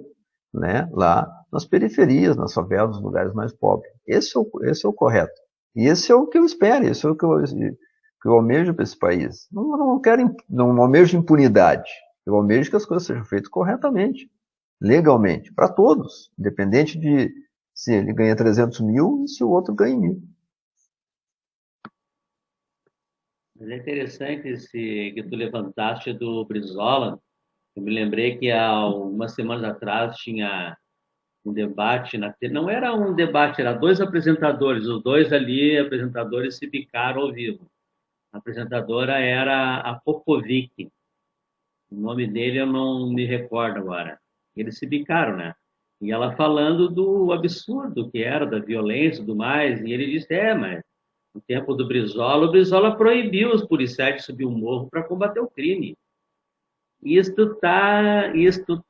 né, lá nas periferias, nas favelas, nos lugares mais pobres. Esse é o correto. E esse é o que eu espero, esse é o que eu almejo para esse país. Não almejo impunidade. Eu almejo que as coisas sejam feitas corretamente, legalmente, para todos, independente de se ele ganha 300 mil e se o outro ganha 1.000. Mas é interessante esse que tu levantaste do Brizola. Eu me lembrei que há umas semanas atrás tinha um debate não era um debate, era dois apresentadores, os dois ali apresentadores se bicaram ao vivo. A apresentadora era a Popovic, o nome dele eu não me recordo agora. Eles se bicaram, né? E ela falando do absurdo que era, da violência e tudo mais, e ele disse, mas no tempo do Brizola, o Brizola proibiu os policiais de subir o morro para combater o crime. Isto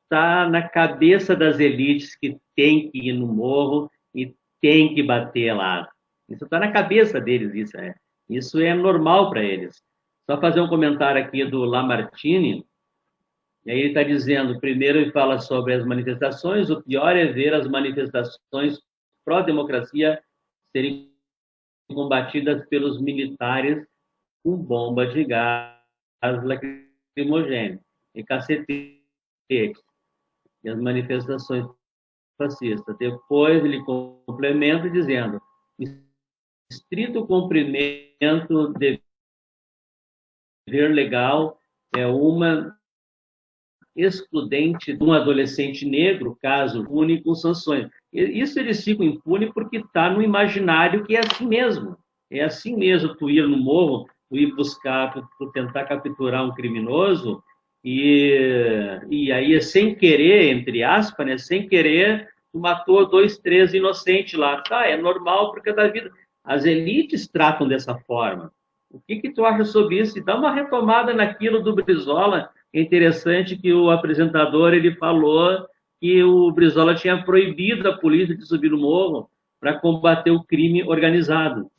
tá na cabeça das elites que tem que ir no morro e tem que bater lá. Isso está na cabeça deles, isso é normal para eles. Só fazer um comentário aqui do Lamartine, e aí ele está dizendo, primeiro ele fala sobre as manifestações, o pior é ver as manifestações pró-democracia serem combatidas pelos militares com bomba de gás lacrimogêneo e cacetete, e as manifestações fascistas. Depois ele complementa dizendo, estrito cumprimento de dever legal é uma excludente de um adolescente negro, caso pune com sanções. Isso eles ficam impunes porque está no imaginário que é assim mesmo. É assim mesmo, tu ir no morro, tu ir buscar, tu tentar capturar um criminoso, e aí, sem querer, entre aspas, né, sem querer, tu matou 2, 3 inocentes lá. Tá, é normal porque é da vida. As elites tratam dessa forma. O que tu acha sobre isso? E dá uma retomada naquilo do Brizola. É interessante que o apresentador ele falou que o Brizola tinha proibido a polícia de subir no morro para combater o crime organizado.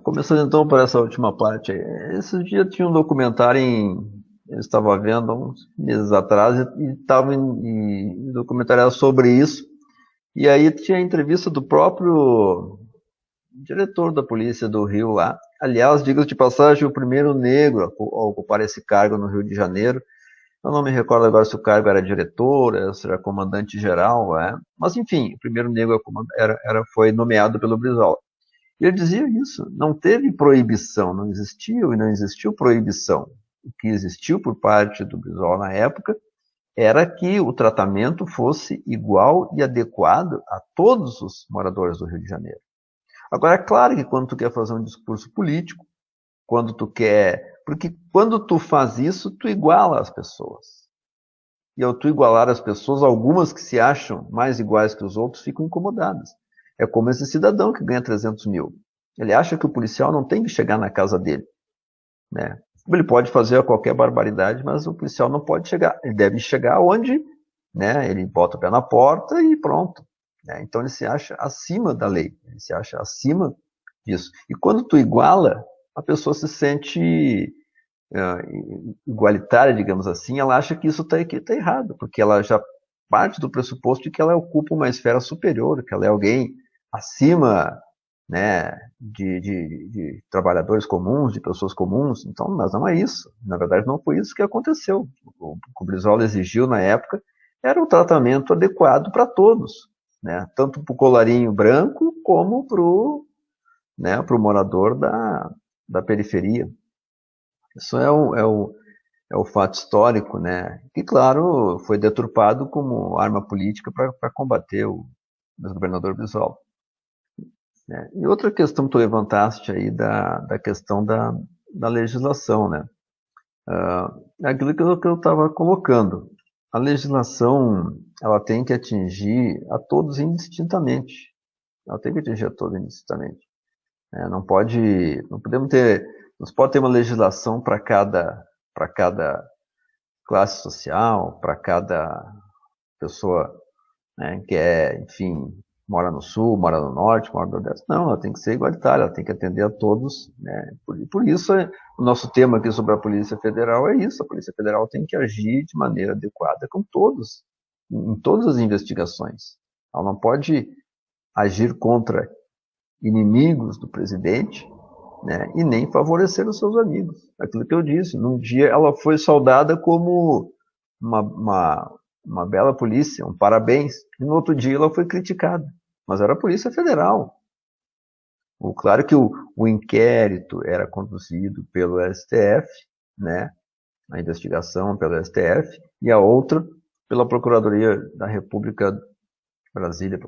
Começando então por essa última parte aí. Esse dia tinha um documentário eu estava vendo há uns meses atrás e estava em documentário sobre isso. E aí tinha a entrevista do próprio diretor da polícia do Rio lá. Aliás, diga de passagem, o primeiro negro a ocupar esse cargo no Rio de Janeiro. Eu não me recordo agora se o cargo era diretor, se era comandante geral, mas enfim, o primeiro negro foi nomeado pelo Brizola. E ele dizia isso, não teve proibição, não existiu e não existiu proibição. O que existiu por parte do Brizola na época era que o tratamento fosse igual e adequado a todos os moradores do Rio de Janeiro. Agora, é claro que quando tu quer fazer um discurso político, porque quando tu faz isso, tu iguala as pessoas. E ao tu igualar as pessoas, algumas que se acham mais iguais que os outros ficam incomodadas. É como esse cidadão que ganha 300 mil. Ele acha que o policial não tem que chegar na casa dele, né? Ele pode fazer qualquer barbaridade, mas o policial não pode chegar. Ele deve chegar onde, né? Ele bota o pé na porta e pronto. Né? Então ele se acha acima da lei, ele se acha acima disso. E quando tu iguala, a pessoa se sente igualitária, digamos assim, ela acha que isso está errado, porque ela já parte do pressuposto de que ela ocupa uma esfera superior, que ela é alguém acima, né, de trabalhadores comuns, de pessoas comuns. Então, mas não é isso. Na verdade, não foi isso que aconteceu. O que o Brizola exigiu na época era um tratamento adequado para todos, né, tanto para o colarinho branco como para o, né, pro morador da periferia. Isso é o fato histórico, né? Que, claro, foi deturpado como arma política para combater o governador Brizola. Né? E outra questão que tu levantaste aí da questão da legislação, né? É aquilo que eu estava colocando. A legislação, ela tem que atingir a todos indistintamente. Ela tem que atingir a todos indistintamente. Não podemos ter, não pode ter uma legislação para cada classe social, para cada pessoa, né, que enfim, mora no sul, mora no norte, mora no nordeste. Não, ela tem que ser igualitária, ela tem que atender a todos, né? Por isso, o nosso tema aqui sobre a Polícia Federal é isso. A Polícia Federal tem que agir de maneira adequada com todos, em todas as investigações. Ela não pode agir contra inimigos do presidente, né, e nem favorecer os seus amigos. Aquilo que eu disse, num dia ela foi saudada como uma bela polícia, um parabéns, e no outro dia ela foi criticada. Mas era a Polícia Federal. Claro que o inquérito era conduzido pelo STF, né? A investigação pelo STF, e a outra pela Procuradoria da República de Brasília.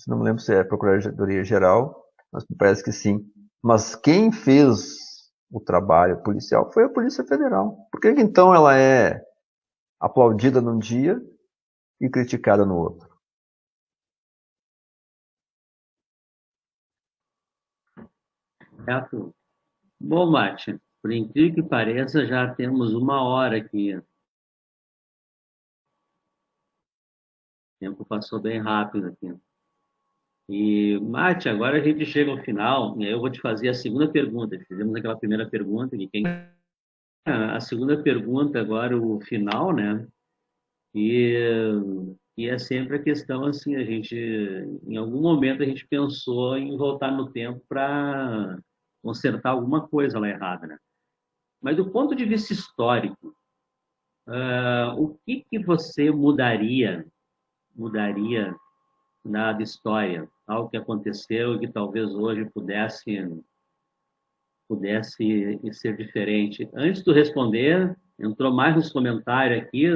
Não me lembro se é a Procuradoria Geral, mas me parece que sim. Mas quem fez o trabalho policial foi a Polícia Federal. Por que então ela é aplaudida num dia e criticada no outro? Certo? Bom, Mate, por incrível que pareça, já temos 1 hora aqui. O tempo passou bem rápido aqui. E, Mate, agora a gente chega ao final, e aí eu vou te fazer a segunda pergunta. Fizemos aquela primeira pergunta de quem. A segunda pergunta, agora o final, né? E, e é sempre a questão assim, a gente, em algum momento a gente pensou em voltar no tempo para consertar alguma coisa lá errada, né? Mas do ponto de vista histórico, o que que você mudaria na história, algo que aconteceu e que talvez hoje pudesse ser diferente? Antes de tu responder, entrou mais nos comentários aqui,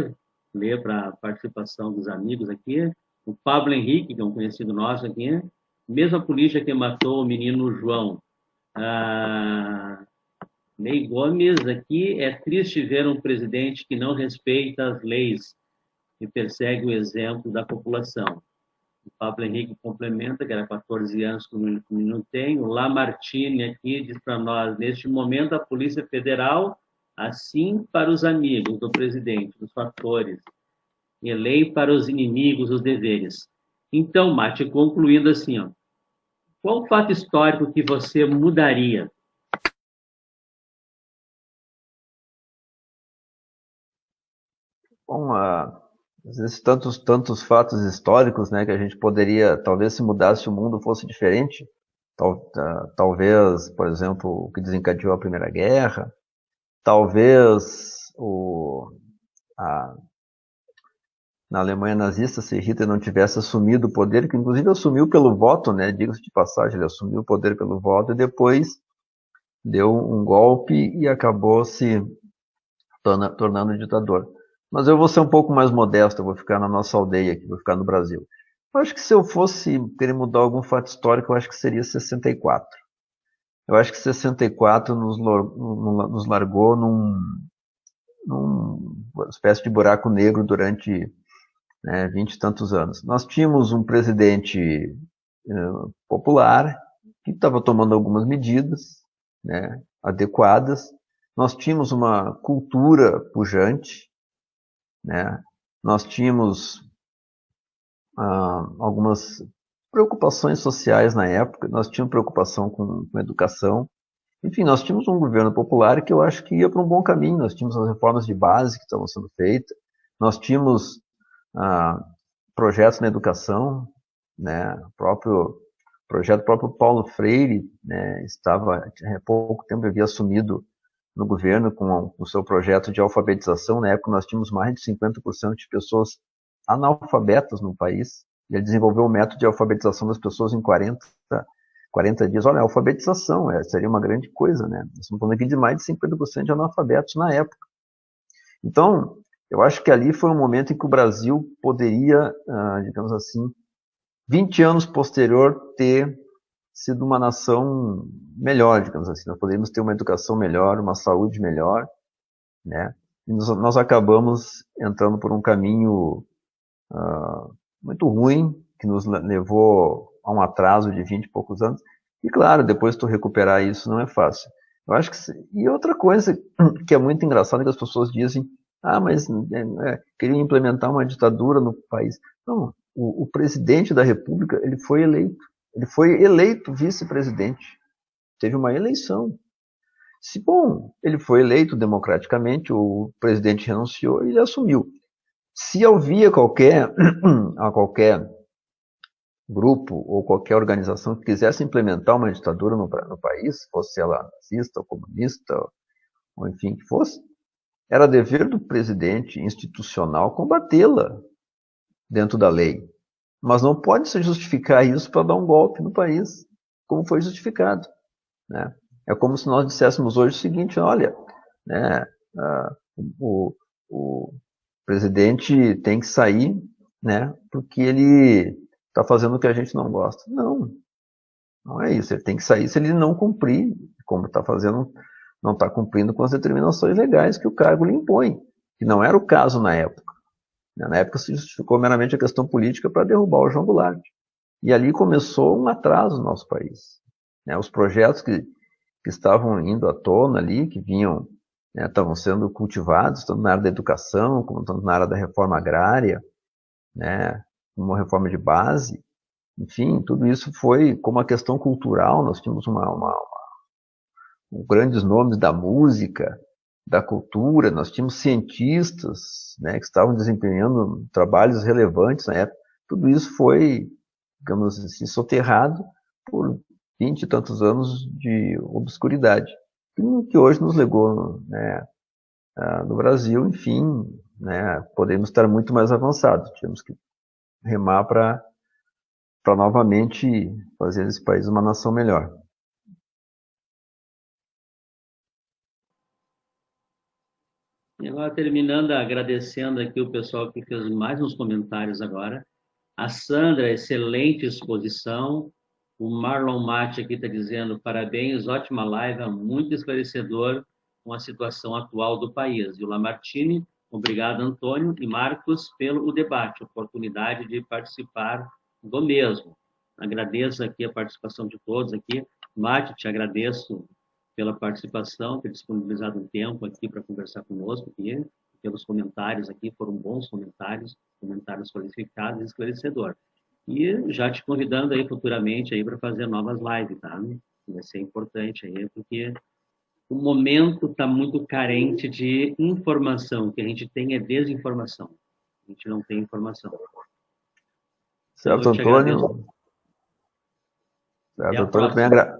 ler para a participação dos amigos aqui, o Pablo Henrique, que é um conhecido nosso aqui, mesma polícia que matou o menino João. Ah, Ney Gomes aqui, é triste ver um presidente que não respeita as leis e persegue o exemplo da população. O Pablo Henrique complementa, que era 14 anos que o menino tem. O Lamartine aqui diz para nós, neste momento, a Polícia Federal, assim para os amigos do presidente, dos fatores, e lei para os inimigos, os deveres. Então, Mate, concluindo assim, ó, qual o fato histórico que você mudaria? Bom, existem tantos fatos históricos, né, que a gente poderia, talvez se mudasse o mundo fosse diferente. Talvez, por exemplo, o que desencadeou a Primeira Guerra, talvez a, na Alemanha nazista, se Hitler não tivesse assumido o poder, que inclusive assumiu pelo voto, né, diga-se de passagem, ele assumiu o poder pelo voto e depois deu um golpe e acabou se tornando ditador. Mas eu vou ser um pouco mais modesto, eu vou ficar na nossa aldeia aqui, vou ficar no Brasil. Eu acho que se eu fosse querer mudar algum fato histórico, eu acho que seria 64. Eu acho que 64 nos largou numa espécie de buraco negro durante 20 e tantos anos. Nós tínhamos um presidente popular que estava tomando algumas medidas, né, adequadas. Nós tínhamos uma cultura pujante, né? Nós tínhamos algumas preocupações sociais na época, nós tínhamos preocupação com educação. Enfim, nós tínhamos um governo popular que eu acho que ia para um bom caminho. Nós tínhamos as reformas de base que estavam sendo feitas, nós tínhamos projetos na educação, né? O próprio Paulo Freire, né, estava há pouco tempo havia assumido no governo com o seu projeto de alfabetização. Na época nós tínhamos mais de 50% de pessoas analfabetas no país, e ele desenvolveu o método de alfabetização das pessoas em 40 dias. Olha, a alfabetização seria uma grande coisa, né? Nós estamos falando aqui de mais de 50% de analfabetos na época. Então, eu acho que ali foi um momento em que o Brasil poderia, digamos assim, 20 anos posterior, ter sido uma nação melhor, digamos assim. Nós poderíamos ter uma educação melhor, uma saúde melhor, né? E nós acabamos entrando por um caminho muito ruim, que nos levou a um atraso de 20 e poucos anos. E claro, depois tu recuperar isso não é fácil. Eu acho que... E outra coisa que é muito engraçada, é que as pessoas dizem, mas queriam implementar uma ditadura no país. Não, o presidente da República, ele foi eleito vice-presidente. Teve uma eleição. Bom, ele foi eleito democraticamente, o presidente renunciou e ele assumiu. Se havia qualquer grupo ou qualquer organização que quisesse implementar uma ditadura no país, fosse ela nazista ou comunista, ou enfim que fosse, era dever do presidente institucional combatê-la dentro da lei. Mas não pode se justificar isso para dar um golpe no país. como foi justificado, né? É como se nós disséssemos hoje o seguinte, olha, né, o, o presidente tem que sair, né, porque ele está fazendo o que a gente não gosta. Não, não é isso. Ele tem que sair se ele não cumprir, como está fazendo, não está cumprindo com as determinações legais que o cargo lhe impõe, que não era o caso na época. Na época se justificou meramente a questão política para derrubar o João Goulart. E ali começou um atraso no nosso país. Os projetos que estavam indo à tona ali, que vinham, estavam sendo cultivados, tanto na área da educação, como tanto na área da reforma agrária, né, uma reforma de base, enfim, tudo isso foi como a questão cultural. Nós tínhamos grandes nomes da música, da cultura, nós tínhamos cientistas, né, que estavam desempenhando trabalhos relevantes na época. Tudo isso foi, digamos assim, soterrado por 20 e tantos anos de obscuridade, que hoje nos legou, né, no Brasil, enfim, né, podemos estar muito mais avançados. Tínhamos que remar para novamente fazer desse país uma nação melhor. E agora, terminando, agradecendo aqui o pessoal que fez mais uns comentários agora. A Sandra, excelente exposição. O Marlon Mate aqui está dizendo, parabéns, ótima live, muito esclarecedor com a situação atual do país. E o Lamartine, obrigado, Antônio e Marcos, pelo debate, oportunidade de participar do mesmo. Agradeço aqui a participação de todos aqui. Mate, te agradeço pela participação, ter disponibilizado um tempo aqui para conversar conosco, aqui, pelos comentários aqui, foram bons comentários, comentários qualificados e esclarecedores. E já te convidando aí futuramente aí para fazer novas lives, tá? Vai ser importante aí, porque o momento está muito carente de informação. O que a gente tem é desinformação. A gente não tem informação. Então, Certo, eu te agradeço. Antônio. Certo, Até a Antônio, também próxima.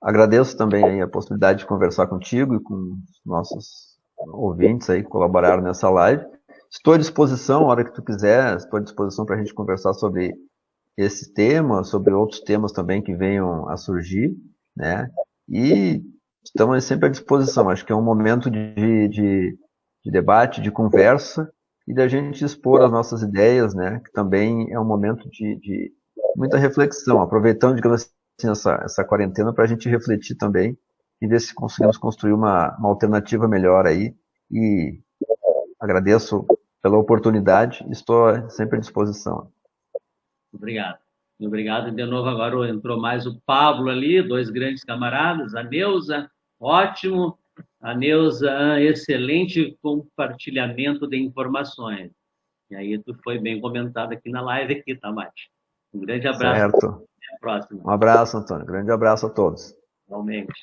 agradeço também aí a possibilidade de conversar contigo e com os nossos ouvintes aí que colaboraram nessa live. Estou à disposição, a hora que tu quiser, estou à disposição para a gente conversar sobre esse tema, sobre outros temas também que venham a surgir, né? E estamos sempre à disposição. Acho que é um momento de debate, de conversa e da gente expor as nossas ideias, né? Que também é um momento de muita reflexão, aproveitando, digamos assim, essa quarentena para a gente refletir também e ver se conseguimos construir uma alternativa melhor aí. E agradeço pela oportunidade, estou sempre à disposição. Obrigado. Obrigado. De novo, agora entrou mais o Pablo ali, dois grandes camaradas. A Neuza, ótimo. A Neuza, excelente compartilhamento de informações. E aí, tu foi bem comentado aqui na live, aqui, tá, Mate? Um grande abraço. Certo. Até a próxima. Um abraço, Antônio. Grande abraço a todos. Igualmente.